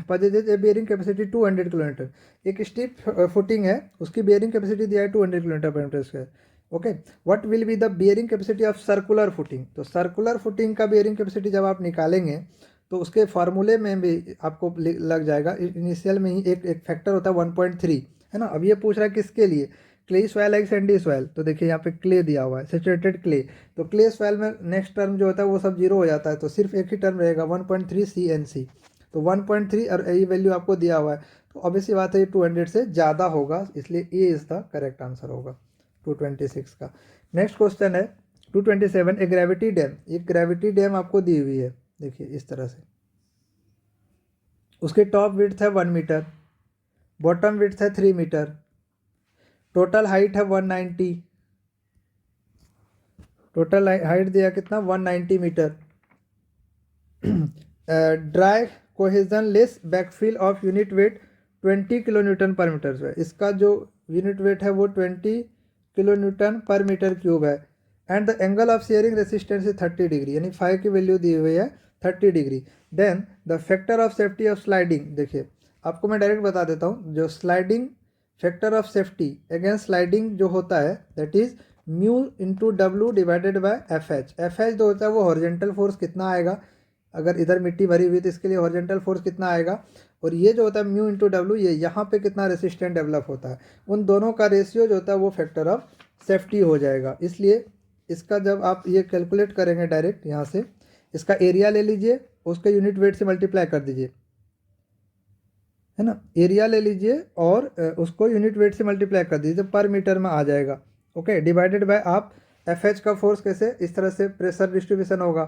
possesses a bearing capacity 200 kilometre, एक स्ट्रिप फुटिंग है उसकी बियरिंग कैपेसिटी दिया है 200 kilometre per metre square. Okay, what will be the bearing capacity of circular footing, तो circular footing का bearing capacity जब आप निकालेंगे तो उसके फार्मूले में भी आपको लग जाएगा, इनिशियल में ही एक फैक्टर होता है 1.3, है ना। अब ये पूछ रहा है किसके लिए, क्ले सॉइल है सैंडी सॉइल, तो देखिए यहाँ पे क्ले दिया हुआ है, सैचुरेटेड क्ले, तो क्ले सॉइल में नेक्स्ट टर्म जो होता है वो सब जीरो हो जाता है, तो सिर्फ एक ही टर्म रहेगा 1.3 CNC, तो 1.3 और ये वैल्यू आपको दिया हुआ है, तो ऑब्वियसली बात है ये 200 से ज़्यादा होगा, इसलिए ए इज़ द करेक्ट आंसर होगा 226 का। नेक्स्ट क्वेश्चन है 227, ए ग्रेविटी डैम, एक ग्रेविटी डैम आपको दी हुई है, देखिए इस तरह से, उसके टॉप विड्थ है 1 मीटर, बॉटम विड्थ है 3 मीटर, टोटल हाइट है 190, टोटल हाइट दिया कितना 190 metre, dry cohesionless backfill of unit weight 20 kilo newton पर मीटर है, इसका जो यूनिट वेट है वो 20 किलो न्यूटन पर मीटर क्यूब है, and the angle of shearing resistance is 30 degree, यानी 5 की वैल्यू दी हुई है 30 degree. Then the factor of safety of sliding, देखिए आपको मैं डायरेक्ट बता देता हूँ, जो sliding factor of safety against sliding जो होता है that is mu into W divided by F H, F H जो होता है वो हॉरिजेंटल फोर्स कितना आएगा, अगर इधर मिट्टी भरी हुई तो इसके लिए हॉरिजेंटल फोर्स कितना आएगा, और ये जो होता है म्यू इंटू डब्ल्यू, ये यहाँ पे कितना रेसिस्टेंट डेवलप होता है, उन दोनों का रेशियो जो होता है वो फैक्टर ऑफ सेफ्टी हो जाएगा। इसलिए इसका जब आप ये कैलकुलेट करेंगे डायरेक्ट यहाँ से, इसका एरिया ले लीजिए, उसके यूनिट वेट से मल्टीप्लाई कर दीजिए, है ना, एरिया ले लीजिए और उसको यूनिट वेट से मल्टीप्लाई कर दीजिए, पर मीटर में आ जाएगा। ओके, डिवाइडेड बाय आप एफ एच का फोर्स कैसे, इस तरह से प्रेशर डिस्ट्रीब्यूशन होगा,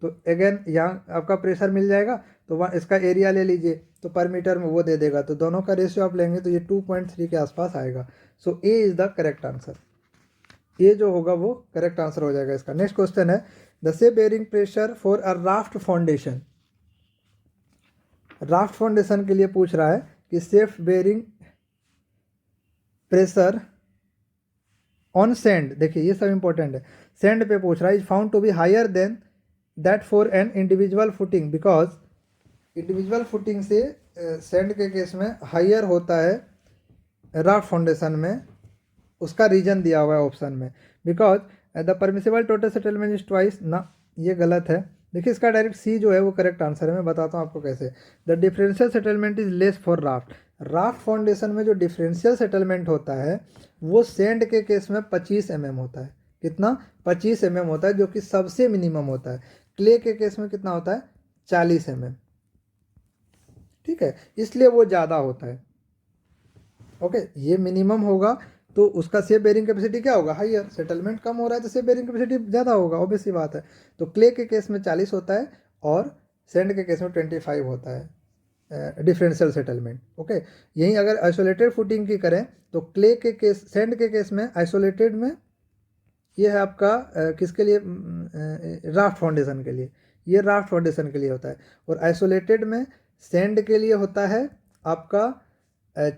तो अगेन यहाँ आपका प्रेशर मिल जाएगा, तो वहाँ इसका एरिया ले लीजिए तो पर मीटर में वो दे देगा, तो दोनों का रेशियो आप लेंगे तो ये 2.3 के आसपास आएगा। So A is the correct answer, ये जो होगा वो करेक्ट आंसर हो जाएगा इसका। नेक्स्ट क्वेश्चन है the safe bearing pressure for a raft foundation, raft foundation के लिए पूछ रहा है कि safe bearing pressure on sand, देखिए ये सब इंपॉर्टेंट है, सैंड पे पूछ रहा है, is found to be higher than that for an individual footing, because individual footing से सैंड के केस में हायर होता है राफ्ट फाउंडेशन में, उसका रीजन दिया हुआ है ऑप्शन में, because the permissible total settlement is twice, ना ये गलत है, देखिए इसका डायरेक्ट सी जो है वो करेक्ट आंसर है, मैं बताता हूँ आपको कैसे। The differential settlement is less for raft, raft foundation में जो डिफरेंशियल सेटलमेंट होता है वो सैंड के केस में 25 mm होता है, कितना 25 mm होता है, जो कि सबसे मिनिमम होता है। क्ले के केस में कितना होता है 40 mm, ठीक है, इसलिए वो ज़्यादा होता है। ओके, ये मिनिमम होगा तो उसका सेफ बेरिंग कैपेसिटी क्या होगा, हाइयर, सेटलमेंट कम हो रहा है तो सेफ बेरिंग कैपेसिटी ज़्यादा होगा, ऑब्वियसली बात है। तो क्ले के केस में 40 होता है और सैंड के केस में 25 होता है डिफरेंशियल सेटलमेंट। ओके, यहीं अगर आइसोलेटेड फुटिंग की करें तो क्ले के केस, सैंड के केस में आइसोलेटेड में ये है आपका किसके लिए, राफ्ट फाउंडेशन के लिए, ये राफ्ट फाउंडेशन के लिए होता है, और आइसोलेटेड में सैंड के लिए होता है आपका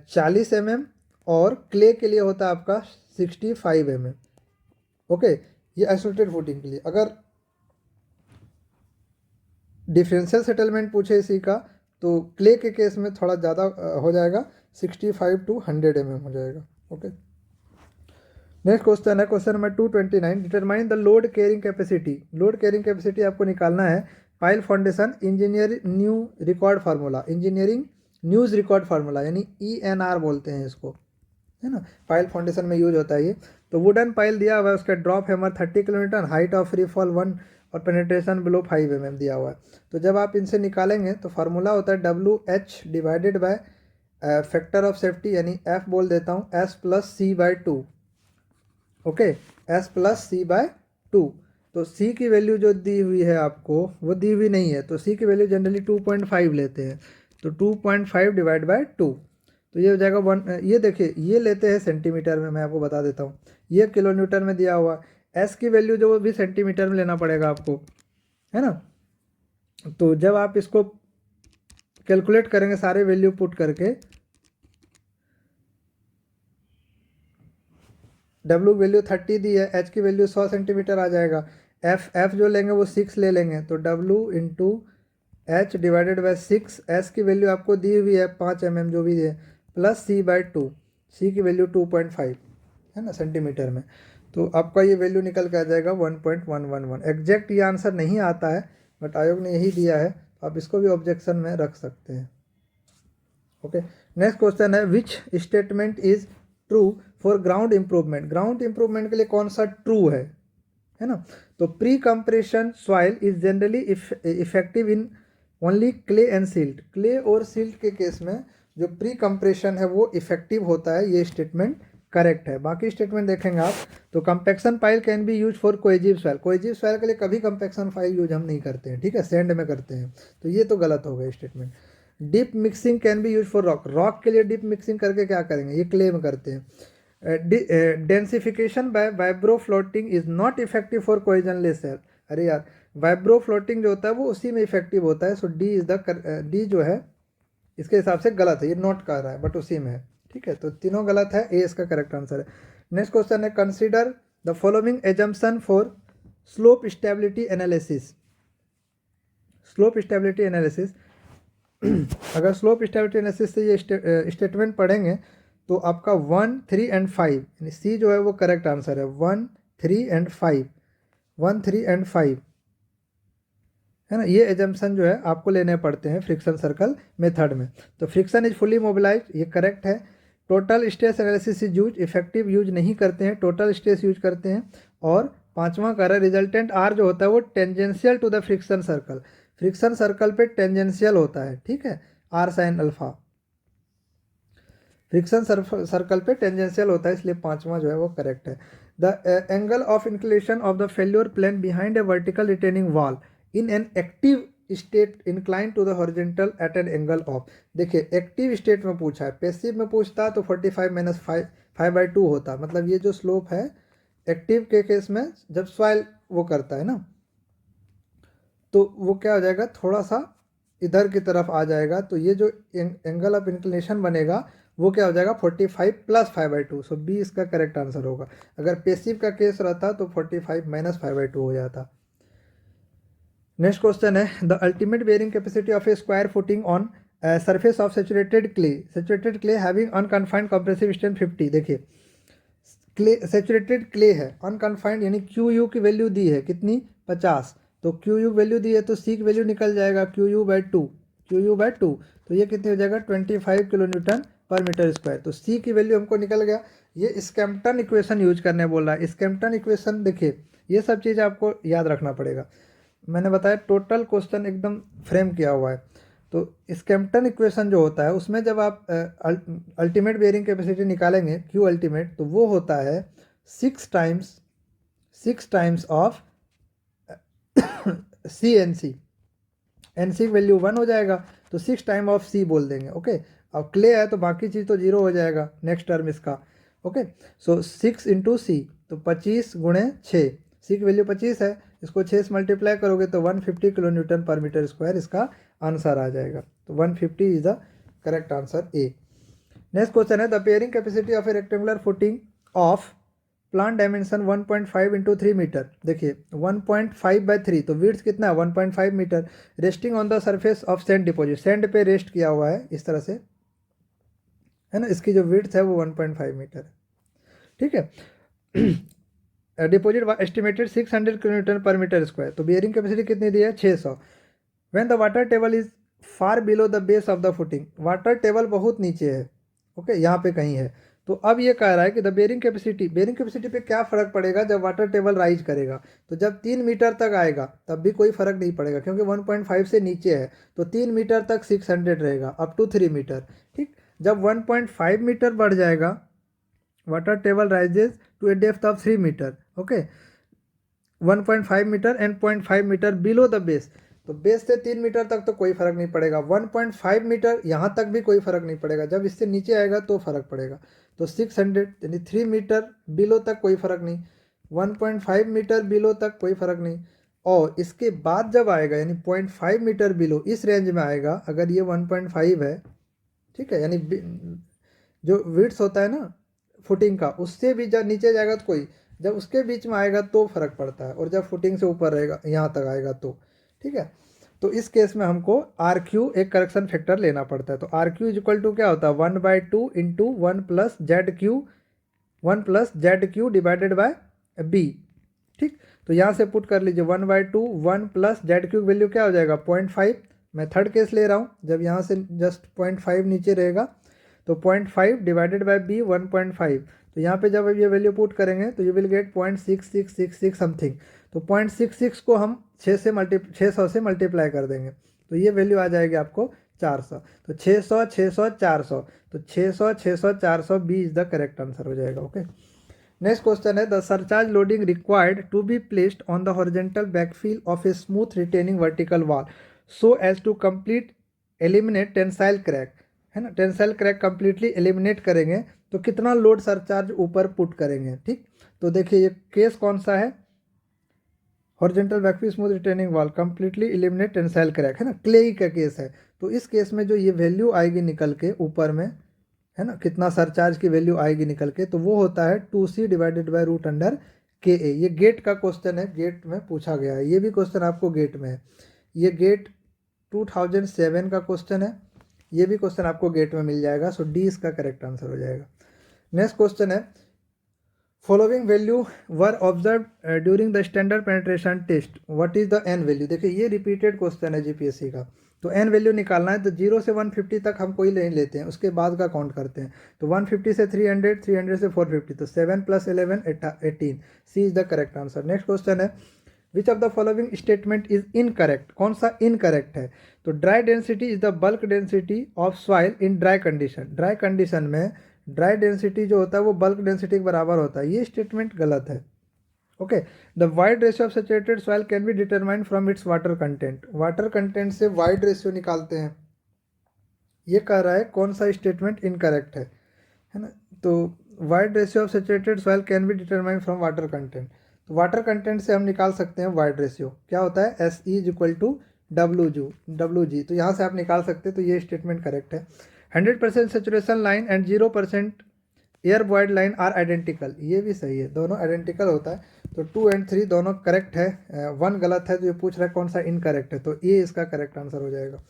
40 mm और क्ले के लिए होता है आपका 65 mm। ओके, ये आइसोलेटेड फुटिंग के लिए। अगर डिफरेंशियल सेटलमेंट पूछे इसी का तो क्ले के केस में थोड़ा ज़्यादा हो जाएगा, 65 to 100 mm हो जाएगा। ओके, नेक्स्ट क्वेश्चन है question number 229, determine the load carrying capacity, load carrying capacity आपको निकालना है pile foundation engineer new record formula, engineering news record formula, यानी ENR बोलते हैं इसको, है ना, पाइल फाउंडेशन में यूज होता है ये। तो वुडन पाइल दिया हुआ है, उसका drop hammer 30 kilometre, height of free fall 1 और पेनिट्रेशन बिलो 5 mm दिया हुआ है। तो जब आप इनसे निकालेंगे तो फार्मूला होता है WH divided by factor of safety, यानी F बोल देता हूँ S + C/2, okay, S plus C by 2। तो सी की वैल्यू जो दी हुई है आपको वो दी हुई नहीं है, तो सी की वैल्यू जनरली 2.5 लेते हैं, तो 2.5 डिवाइड बाय 2, तो ये हो जाएगा 1। ये देखिए ये लेते हैं सेंटीमीटर में, मैं आपको बता देता हूँ, ये किलो न्यूटन में दिया हुआ। एस की वैल्यू जो वो भी सेंटीमीटर में लेना पड़ेगा आपको, है ना। तो जब आप इसको कैलकुलेट करेंगे सारे वैल्यू पुट करके, डब्ल्यू वैल्यू 30 दी है, एच की वैल्यू 100 सेंटीमीटर आ जाएगा, एफ जो लेंगे वो 6 ले लेंगे, तो W into H divided by 6, S की वैल्यू आपको दी हुई है 5 mm जो भी है, प्लस सी बाई 2, सी की वैल्यू 2.5 है ना सेंटीमीटर में, तो आपका ये वैल्यू निकल के आ जाएगा 1.111। एग्जैक्ट ये आंसर नहीं आता है, बट आयोग ने यही दिया है, तो आप इसको भी ऑब्जेक्शन में रख सकते हैं। ओके, नेक्स्ट क्वेश्चन है, which statement is true for ground improvement. Ground improvement के लिए कौन सा ट्रू है ना। तो pre compression soil is generally effective in only clay and silt. Clay और सिल्ट के केस में जो प्री कंप्रेशन है वो इफेक्टिव होता है, ये स्टेटमेंट करेक्ट है। बाकी स्टेटमेंट देखेंगे आप, तो compaction pile can be use for cohesive soil. Cohesive soil के लिए कभी कंपैक्शन पाइल यूज हम नहीं करते हैं, ठीक है, सैंड में करते हैं, तो ये तो गलत हो गया statement. Deep mixing can be use for rock. Rock के लिए डीप मिक्सिंग करके क्या करेंगे, ये क्ले में करते हैं। Densification by vibro floating is not effective for cohesionless soil. अरे यार, वाइब्रो फ्लोटिंग जो होता है वो उसी में इफेक्टिव होता है, so D is the D जो है इसके हिसाब से गलत है, ये नॉट कर रहा है बट उसी में है, ठीक है, तो तीनों गलत है, ए इसका करेक्ट आंसर है। नेक्स्ट क्वेश्चन है, consider the following assumption for slope stability analysis. Slope stability analysis अगर स्लोप स्टेबिलिटी एनालिसिस से ये स्टेटमेंट पढ़ेंगे तो आपका 1, 3 एंड 5 यानी सी जो है वो करेक्ट आंसर है। 1, 3 एंड 5, 1, 3 एंड 5 है ना, ये एजम्पशन जो है आपको लेने पड़ते हैं फ्रिक्शन सर्कल मेथड में। तो फ्रिक्शन इज फुली मोबिलाइज, ये करेक्ट है। Total stress analysis is use, effective use नहीं करते हैं, टोटल स्ट्रेस यूज करते हैं। और पांचवा कह रहा है रिजल्टेंट आर जो होता है वो tangential to the friction circle, friction circle पे टेंजेंशियल होता है, ठीक है, R sine alpha friction circle पे टेंजेंशियल होता है, इसलिए पांचवा जो है वो करेक्ट है। The angle of inclination of the failure plane behind a vertical retaining wall in an active state incline to the horizontal at an angle of. देखिए एक्टिव स्टेट में पूछा है, पैसिव में पूछता तो 45 माइनस 5/2 होता, मतलब ये जो स्लोप है एक्टिव के केस में जब सॉइल वो करता है ना, तो वो क्या हो जाएगा, थोड़ा सा इधर की तरफ आ जाएगा, तो ये जो एंगल ऑफ इंक्लिनेशन बनेगा वो क्या हो जाएगा 45 प्लस 5/2, सो बी इसका करेक्ट आंसर होगा। अगर पैसिव का केस रहता तो 45 माइनस 5/2 हो जाता। नेक्स्ट क्वेश्चन है, the ultimate bearing capacity of A square footing on surface of saturated clay having unconfined compressive strength 50। देखिए क्ले सेचुरेटेड क्ले है, अनकन्फाइंड यानी क्यू यू की वैल्यू दी है कितनी 50, तो क्यू यू वैल्यू दी है तो सी की वैल्यू निकल जाएगा क्यू यू/2, तो ये कितनी हो जाएगा 25 किलो न्यूटन पर मीटर स्क्वायर। तो सी की वैल्यू हमको निकल गया। ये स्कैम्पटन इक्वेशन यूज करने बोल रहा है। स्कैम्पटन इक्वेशन देखिए ये सब चीज़ आपको याद रखना पड़ेगा, मैंने बताया टोटल क्वेश्चन एकदम फ्रेम किया हुआ है। तो स्कैम्पटन इक्वेशन जो होता है उसमें जब आप अल्टीमेट बेयरिंग कैपेसिटी निकालेंगे क्यू अल्टीमेट, तो वो होता है 6 times of C N C की वैल्यू 1 हो जाएगा, तो 6 टाइम ऑफ सी बोल देंगे। ओके, अब क्ले है तो बाकी चीज़ तो 0 हो जाएगा नेक्स्ट टर्म इसका। ओके, सो 6 इंटू सी, तो 25 गुणे 6, सी की वैल्यू 25 है, इसको 6 से मल्टीप्लाई करोगे तो 150 किलो न्यूटन पर मीटर स्क्वायर इसका आंसर आ जाएगा। तो 150 is the correct answer A. Next question है, the bearing capacity of a rectangular footing of plan dimension 1.5 into 3 metre. देखिए 1.5/3, तो विड्थ कितना है 1.5 metre, resting on the surface of sand deposit, sand पे रेस्ट किया हुआ है इस तरह से, है ना, इसकी जो विड्थ है वो 1.5 मीटर है, ठीक है। डिपॉजिट एस्टिमेटेड 600 किलो न्यूटन पर मीटर स्क्वायर, तो बियरिंग कैपेसिटी कितनी दी है 600। When the water table is far below the base of the footing, water table बहुत नीचे है, ओके, यहाँ पे कहीं है, तो अब ये कह रहा है कि द बेयरिंग कैपेसिटी पे क्या फ़र्क पड़ेगा जब वाटर टेबल राइज करेगा, तो जब 3 मीटर तक आएगा तब भी कोई फ़र्क नहीं पड़ेगा क्योंकि 1.5 से नीचे है, तो 3 मीटर तक 600 रहेगा अप टू 3 मीटर, ठीक। जब 1.5 मीटर बढ़ जाएगा water table rises to a depth of 3 metre, okay, 1.5 metre and 0.5 metre below the base. तो बेस से 3 मीटर तक तो कोई फर्क नहीं पड़ेगा, 1.5 मीटर यहाँ तक भी कोई फर्क नहीं पड़ेगा, जब इससे नीचे आएगा तो फर्क पड़ेगा। तो 600 यानी 3 मीटर बिलो तक कोई फर्क नहीं, 1.5 मीटर बिलो तक कोई फर्क नहीं, और इसके बाद जब आएगा यानी 0.5 मीटर बिलो, इस रेंज में आएगा, अगर ये 1.5 है, ठीक है, यानी जो विड्थ होता है ना फुटिंग का, उससे भी जब नीचे जाएगा तो कोई, जब उसके बीच में आएगा तो फर्क पड़ता है, और जब फुटिंग से ऊपर रहेगा यहाँ तक आएगा तो, ठीक है। तो इस केस में हमको आर क्यू एक करेक्शन फैक्टर लेना पड़ता है। तो R Q is equal to क्या होता है, 1/2 into 1+ZQ divided by B, ठीक। तो यहाँ से पुट कर लीजिए 1/2 1+ZQ वैल्यू क्या हो जाएगा 0.5। मैं थर्ड केस ले रहा हूँ, जब यहाँ से जस्ट 0.5 नीचे रहेगा तो 0.5 डिवाइडेड बाय बी 1.5। तो यहाँ पे जब ये वैल्यू पुट करेंगे तो यू विल गेट 0.6666 समथिंग। तो 0.66 को हम 600 से मल्टीप्लाई कर देंगे, तो ये वैल्यू आ जाएगी आपको 400। तो 600 600 400, तो 600 600 400 B is the correct answer हो जाएगा, ओके। नेक्स्ट क्वेश्चन है, the surcharge loading required to be placed on the horizontal backfill of a smooth retaining vertical wall so as to complete eliminate tensile crack, है ना, tensile crack completely eliminate करेंगे तो कितना load surcharge ऊपर put करेंगे, ठीक। तो देखिए ये केस कौन सा है, horizontal backfill smooth retaining wall completely eliminate tensile crack, है ना, क्ले का केस है। तो इस केस में जो ये वैल्यू आएगी निकल के ऊपर में, है ना, कितना सरचार्ज की वैल्यू आएगी निकल के, तो वो होता है 2C divided by root under KA। ये गेट का क्वेश्चन है, गेट में पूछा गया है, ये भी क्वेश्चन आपको गेट में है, ये गेट 2007 का क्वेश्चन है, ये भी क्वेश्चन आपको गेट में मिल जाएगा। सो डी इसका करेक्ट आंसर हो जाएगा। नेक्स्ट क्वेश्चन है, following value were observe during the standard penetration test, what is the N value. देखिए ये रिपीटेड क्वेश्चन है जीपीएससी का। तो एन वैल्यू निकालना है, तो 0 से 150 तक हम कोई नहीं लेते हैं, उसके बाद का काउंट करते हैं। तो 150 से 300, 300 से 450, तो 7 + 11 18, C is the correct answer. Next question है, which of the following statement is incorrect, कौन सा इनकरेक्ट है। तो dry density is the bulk density of soil in dry condition, dry condition में ड्राई डेंसिटी जो होता है वो बल्क डेंसिटी के बराबर होता है, ये स्टेटमेंट गलत है, okay. The void ratio of saturated soil can be determined from its water content, water content से वाइड रेशियो निकालते हैं, ये कह रहा है कौन सा स्टेटमेंट इनकरेक्ट है ना। तो void ratio of saturated soil can be determined from water content, तो वाटर कंटेंट से हम निकाल सकते हैं वाइड रेशियो, क्या होता है SE = WG, तो यहाँ से आप निकाल सकते हैं, तो ये स्टेटमेंट करेक्ट है। 100% saturation line and 0% air void line are identical, ये भी सही है, दोनों आइडेंटिकल होता है। तो 2 और 3 दोनों करेक्ट है, 1 गलत है, तो ये पूछ रहा है कौन सा इनकरेक्ट है, तो ये इसका करेक्ट आंसर हो जाएगा।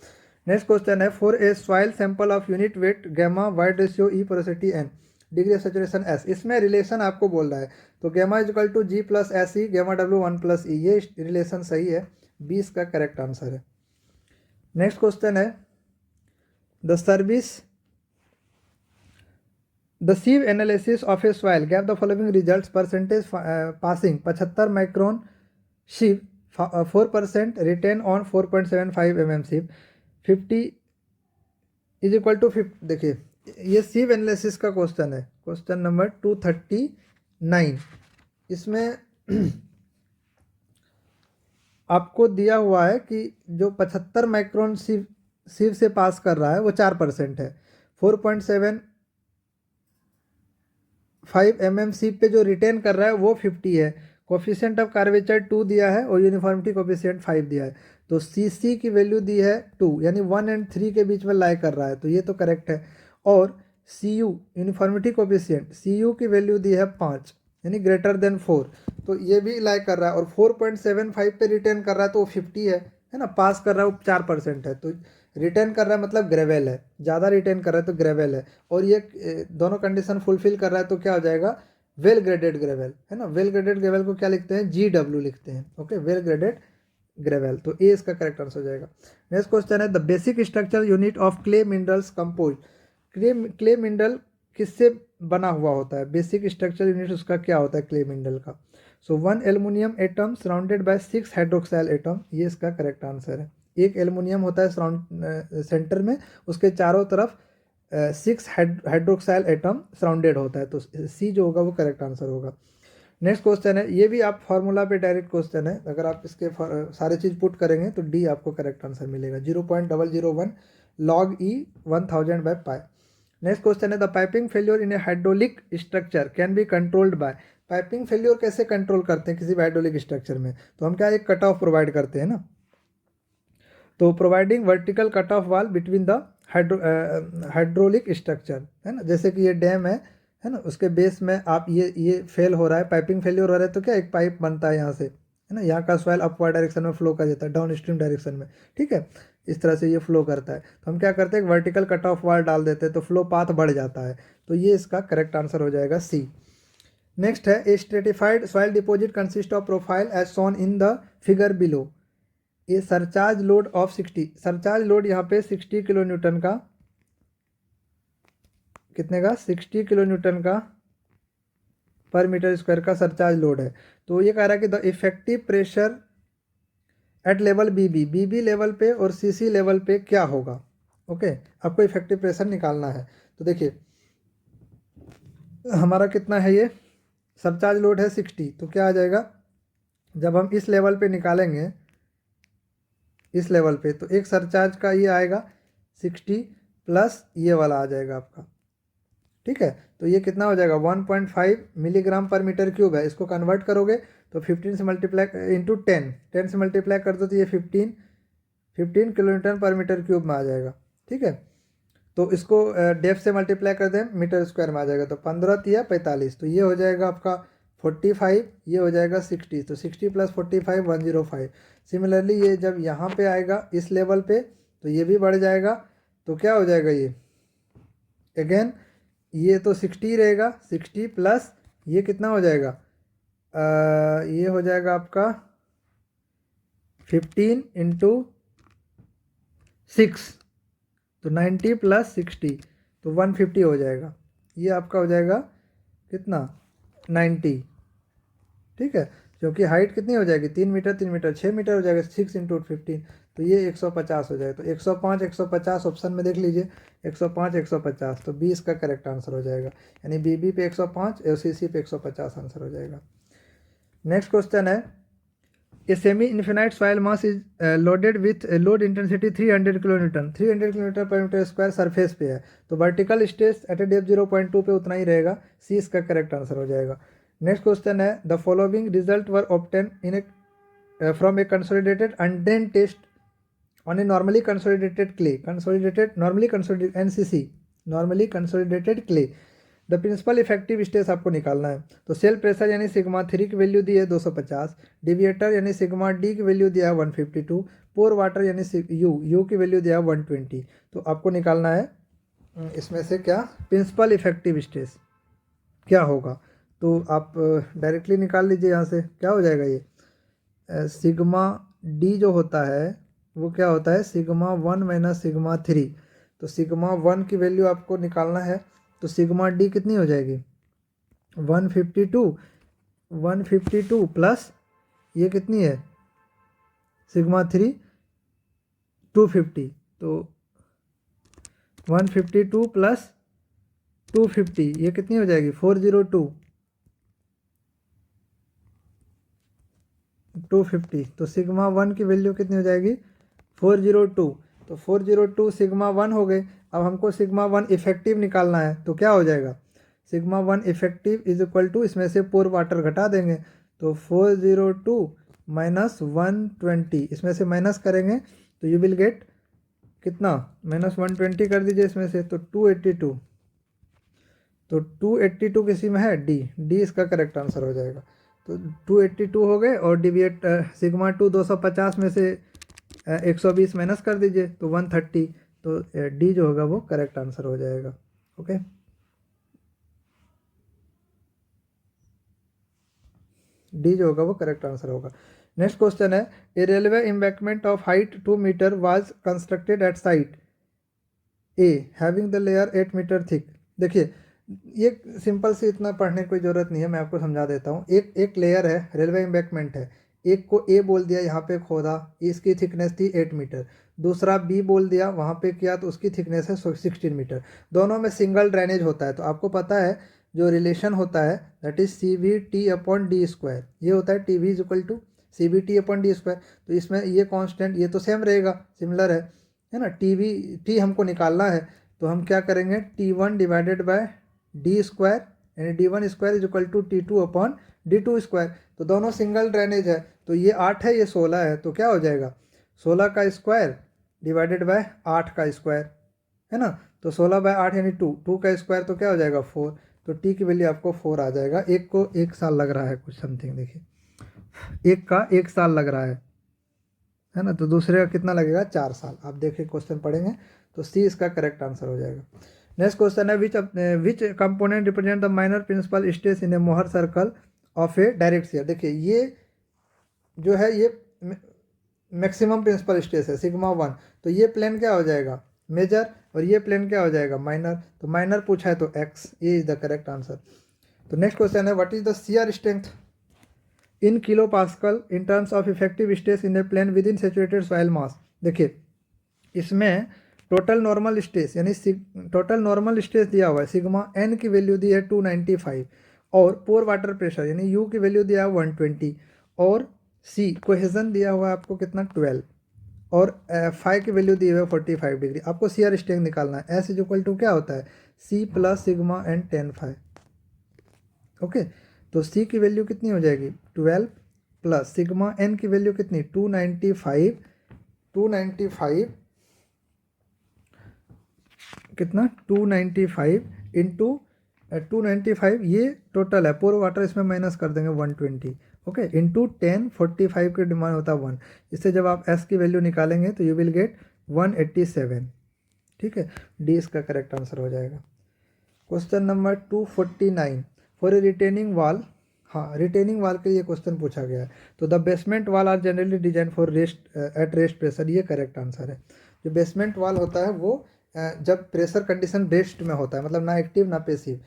नेक्स्ट क्वेश्चन है, for a soil sample of unit weight gamma void ratio E porosity N degree of saturation S, इसमें रिलेशन आपको बोल रहा है, तो gamma = G + SE, gamma W 1 + E, ये रिलेशन सही है, बी इसका करेक्ट आंसर है। नेक्स्ट क्वेश्चन है, the sieve analysis of a soil gave the following results, percentage passing 75 micron sieve, 4% retain on 4.75 mm sieve, 50 = 50। देखिए ये sieve एनालिसिस का question है, क्वेश्चन नंबर 239। इसमें आपको दिया हुआ है कि जो 75 माइक्रोन sieve से पास कर रहा है वो 4% है, 4.75 mm sieve पे जो रिटेन कर रहा है वो 50 है, कोफिशिएंट ऑफ कर्वेचर 2 दिया है और यूनिफॉर्मिटी कोफिशिएंट 5 दिया है, तो CC की वैल्यू दी है 2, यानी 1 और 3 के बीच में लाई कर रहा है, तो ये तो करेक्ट है। और CU यूनिफॉर्मिटी कोफिशिएंट CU की वैल्यू दी है 5, यानी >4, तो ये भी लाई कर रहा है, और 4.75 पे रिटेन कर रहा है तो वो 50 है ना, पास कर रहा है वो 4% है, तो रिटेन कर रहा है मतलब ग्रेवल है, ज़्यादा रिटेन कर रहा है तो ग्रेवल है, और ये दोनों कंडीशन फुलफिल कर रहा है तो क्या हो जाएगा वेल ग्रेडेड ग्रेवल, है ना। वेल ग्रेडेड ग्रेवल को क्या लिखते हैं GW लिखते हैं, ओके, वेल ग्रेडेड ग्रेवल, तो ए इसका करेक्ट आंसर हो जाएगा। नेक्स्ट क्वेश्चन है, the basic structure unit of clay minerals compose, clay mineral किससे बना हुआ होता है, बेसिक स्ट्रक्चर यूनिट उसका क्या होता है क्ले मिनरल का। सो 1 aluminium atom surrounded by 6 hydroxyl atom, ये इसका करेक्ट आंसर है। एक एल्युमिनियम होता है सराउंड सेंटर में, उसके चारों तरफ 6 हाइड्रोक्साइल एटम सराउंडेड होता है। तो सी जो होगा वो करेक्ट आंसर होगा। नेक्स्ट क्वेश्चन है, ये भी आप फार्मूला पे डायरेक्ट क्वेश्चन है, अगर आप इसके सारे चीज़ पुट करेंगे तो डी आपको करेक्ट आंसर मिलेगा, 0.001 log E 1000 by pi. Next question है, the piping failure in a hydraulic structure can be controlled by. Piping failure कैसे कंट्रोल करते हैं किसी भी हाइड्रोलिक स्ट्रक्चर में, तो हम क्या एक कट ऑफ प्रोवाइड करते हैं ना, तो प्रोवाइडिंग वर्टिकल कट ऑफ वाल बिटवीन द हाइड्रोलिक स्ट्रक्चर है ना, जैसे कि ये डैम है ना, उसके बेस में आप ये फेल हो रहा है, पाइपिंग फेलियर हो रहा है, तो क्या एक पाइप बनता है यहाँ से, है ना, यहाँ का सॉइल अपवर्ड डायरेक्शन में फ्लो कर जाता है, डाउन स्ट्रीम डायरेक्शन में, ठीक है, इस तरह से ये फ्लो करता है। तो हम क्या करते हैं, एक वर्टिकल कट ऑफ वाल डाल देते हैं तो फ्लो पाथ बढ़ जाता है, तो ये इसका करेक्ट आंसर हो जाएगा सी। नेक्स्ट है, a stratified soil deposit consist of profile as shown in the figure below. ये surcharge load of 60, surcharge load यहाँ पे 60 किलो न्यूटन का, कितने का, 60 किलो न्यूटन का पर मीटर स्क्वायर का सरचार्ज लोड है। तो ये कह रहा है कि the effective pressure at level BB level पे और सीसी लेवल पे क्या होगा। ओके, आपको इफेक्टिव प्रेशर निकालना है। तो देखिए हमारा कितना है, ये सरचार्ज लोड है 60, तो क्या आ जाएगा, जब हम इस लेवल पे निकालेंगे, इस लेवल पे, तो एक सरचार्ज का ये आएगा 60 प्लस ये वाला आ जाएगा आपका, ठीक है, तो ये कितना हो जाएगा 1.5 मिलीग्राम पर मीटर क्यूब है। इसको कन्वर्ट करोगे तो 15 से मल्टीप्लाई इंटू 10 से मल्टीप्लाई कर दो तो ये 15 किलो न्यूटन पर मीटर क्यूब में आ जाएगा, ठीक है। तो इसको डेप्थ से मल्टीप्लाई कर दें मीटर स्क्वायर में आ जाएगा, तो 15 या 45, तो ये हो जाएगा आपका 45, ये हो जाएगा 60, तो 60 प्लस 45 105। सिमिलरली ये जब यहाँ पे आएगा इस लेवल पे तो ये भी बढ़ जाएगा, तो क्या हो जाएगा ये अगेन, ये तो 60 रहेगा, 60 प्लस ये कितना हो जाएगा, ये हो जाएगा आपका 15 इंटू 6, तो 90 प्लस 60, तो 150 हो जाएगा। ये आपका हो जाएगा कितना 90, ठीक है, क्योंकि हाइट कितनी हो जाएगी 3 मीटर 3 मीटर 6 मीटर हो जाएगा, 6 इंटू 15, तो ये 150 हो जाएगा। तो 105 150 ऑप्शन में देख लीजिए, 105 150, तो 20 का करेक्ट आंसर हो जाएगा, यानी बीबी पे 105 और सीसी पे 150 आंसर हो जाएगा। नेक्स्ट क्वेश्चन है, a semi infinite soil mass is loaded with load intensity 300 kilo Newton, 300 kilo newton पर मीटर स्क्वायर सरफेस पे है, तो वर्टिकल स्ट्रेस एट ए डेप्थ 0.2 पे उतना ही रहेगा, सी इसका करेक्ट आंसर हो जाएगा। नेक्स्ट क्वेश्चन है, the following result were obtain in a from a consolidated undrained test on a normally consolidated clay, normally consolidated NCC, normally consolidated clay. The principal effective stress आपको निकालना है, तो cell pressure यानी sigma 3 की value दी है 250, डिविएटर यानी sigma D की वैल्यू दिया है 152, पोर वाटर यानी यू की वैल्यू दिया है 120। तो आपको निकालना है इसमें से क्या प्रिंसिपल इफेक्टिव स्ट्रेस क्या होगा, तो आप डायरेक्टली निकाल लीजिए यहाँ से, क्या हो जाएगा ये सिग्मा D जो होता है वो क्या होता है सिग्मा 1 माइनस सिग्मा 3, तो सिग्मा 1 की वैल्यू आपको निकालना है, तो सिग्मा D कितनी हो जाएगी 152 प्लस ये कितनी है सिग्मा 3 250, तो 152 प्लस 250 ये कितनी हो जाएगी 402 250, तो सिग्मा 1 की वैल्यू कितनी हो जाएगी 402, तो 402 सिग्मा 1 हो गए। अब हमको सिग्मा 1 इफेक्टिव निकालना है, तो क्या हो जाएगा sigma 1 effective is equal to, इसमें से पोर वाटर घटा देंगे, तो 402 माइनस 120, इसमें से माइनस करेंगे तो यू विल गेट कितना माइनस 120 कर दीजिए इसमें से, तो 282, तो 282 किसी में है डी इसका करेक्ट आंसर हो जाएगा। तो 282 हो गए, और डिविएट सिग्मा 2 250 में से 120 माइनस कर दीजिए तो 130, तो डी जो होगा वो करेक्ट आंसर हो जाएगा। ओके, डी जो होगा वो करेक्ट आंसर होगा। नेक्स्ट क्वेश्चन है, a railway embankment of height 2 metre was constructed at site A having the layer 8 metre thick. देखिए ये सिंपल से इतना पढ़ने की कोई ज़रूरत नहीं है, मैं आपको समझा देता हूँ। एक लेयर है, रेलवे एम्बैंकमेंट है, एक को ए बोल दिया, यहाँ पे खोदा, इसकी थिकनेस थी 8 मीटर, दूसरा बी बोल दिया, वहाँ पे किया तो उसकी थिकनेस है 16 मीटर। दोनों में सिंगल ड्रेनेज होता है, तो आपको पता है जो रिलेशन होता है that is C V T upon D square, ये होता है T V is equal to C V T upon D square. तो इसमें ये कांस्टेंट ये तो सेम रहेगा, सिमिलर है ना। टी हमको निकालना है, तो हम क्या करेंगे, T1 divided by D square, यानी D1 square is equal to T2 upon D2 square. तो दोनों सिंगल ड्रेनेज है, तो ये 8 है ये 16 है, तो क्या हो जाएगा 16 का स्क्वायर डिवाइडेड बाय 8 का स्क्वायर, है ना। तो 16 बाय 8 यानी 2 का स्क्वायर, तो क्या हो जाएगा 4। तो टी की वैल्यू आपको 4 आ जाएगा। एक को 1 साल लग रहा है कुछ समथिंग, देखिए एक का 1 साल लग रहा है ना, तो दूसरे का कितना लगेगा 4 साल। आप देखिए क्वेश्चन पढ़ेंगे तो सी इसका करेक्ट आंसर हो जाएगा। नेक्स्ट क्वेश्चन है which component represent the minor principal stress in a Mohr circle of a direct shear. देखिए ये जो है ये मैक्सिमम प्रिंसिपल स्ट्रेस है सिग्मा 1, तो ये प्लेन क्या हो जाएगा मेजर, और ये प्लेन क्या हो जाएगा माइनर। तो माइनर पूछा है तो एक्स, ये इज द करेक्ट आंसर। तो नेक्स्ट क्वेश्चन है what is the shear strength in kilo pascal in terms of effective stress in a plane within saturated soil mass. देखिए इसमें टोटल नॉर्मल स्ट्रेस यानी total normal stress दिया हुआ है sigma N की value दी है 295, और पोर वाटर प्रेशर यानी यू की वैल्यू दिया है 120, और सी कोहेजन दिया हुआ है आपको कितना 12, और फाई की वैल्यू दी हुई है 45 डिग्री। आपको शियर स्ट्रेंथ निकालना है। एस इज इक्वल टू क्या होता है C plus sigma N tan phi. Okay, तो सी की वैल्यू कितनी हो जाएगी 12 प्लस सिग्मा एन की वैल्यू कितनी 295 कितना 295 इंटू 295, ये टोटल है, पोर वाटर इसमें माइनस कर देंगे 120, ओके, इंटू 10 45 की डिमांड होता है 1। इससे जब आप एस की वैल्यू निकालेंगे तो यू विल गेट 187, ठीक है, डी इसका करेक्ट आंसर हो जाएगा। Question number 249 for a retaining वाल। हाँ, रिटेनिंग वाल के लिए क्वेश्चन पूछा गया है। तो the basement wall are generally design for rest at rest pressure, ये करेक्ट आंसर है। जो बेसमेंट वाल होता है वो जब प्रेशर कंडीशन रेस्ट में होता है, मतलब ना एक्टिव ना पैसिव,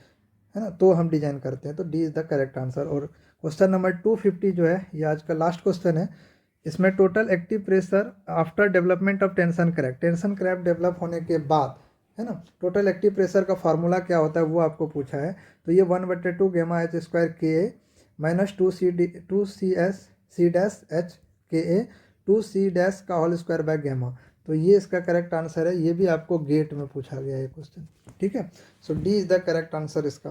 है ना, तो हम डिजाइन करते हैं। तो D is the correct answer. और क्वेश्चन नंबर 250 जो है ये आज का लास्ट क्वेश्चन है। इसमें total active pressure after development of tension crack, tension crack develop होने के बाद, है ना, टोटल एक्टिव प्रेशर का फार्मूला क्या होता है वो आपको पूछा है। तो ये 1/2 गामा एच स्क्वायर के ए माइनस 2 सी डैश एच के ए 2 सी डैश का होल स्क्वायर बाय गामा। तो ये इसका करेक्ट आंसर है। ये भी आपको गेट में पूछा गया है क्वेश्चन, ठीक है। So D is the correct answer इसका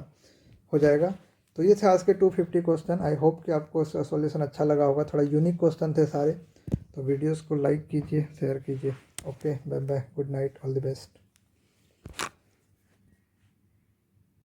हो जाएगा। तो ये थे आज के 250 क्वेश्चन। आई होप कि आपको इसका सॉल्यूशन अच्छा लगा होगा। थोड़ा यूनिक क्वेश्चन थे सारे। तो वीडियोस को लाइक कीजिए, शेयर कीजिए। Okay, bye bye, good night, all the best.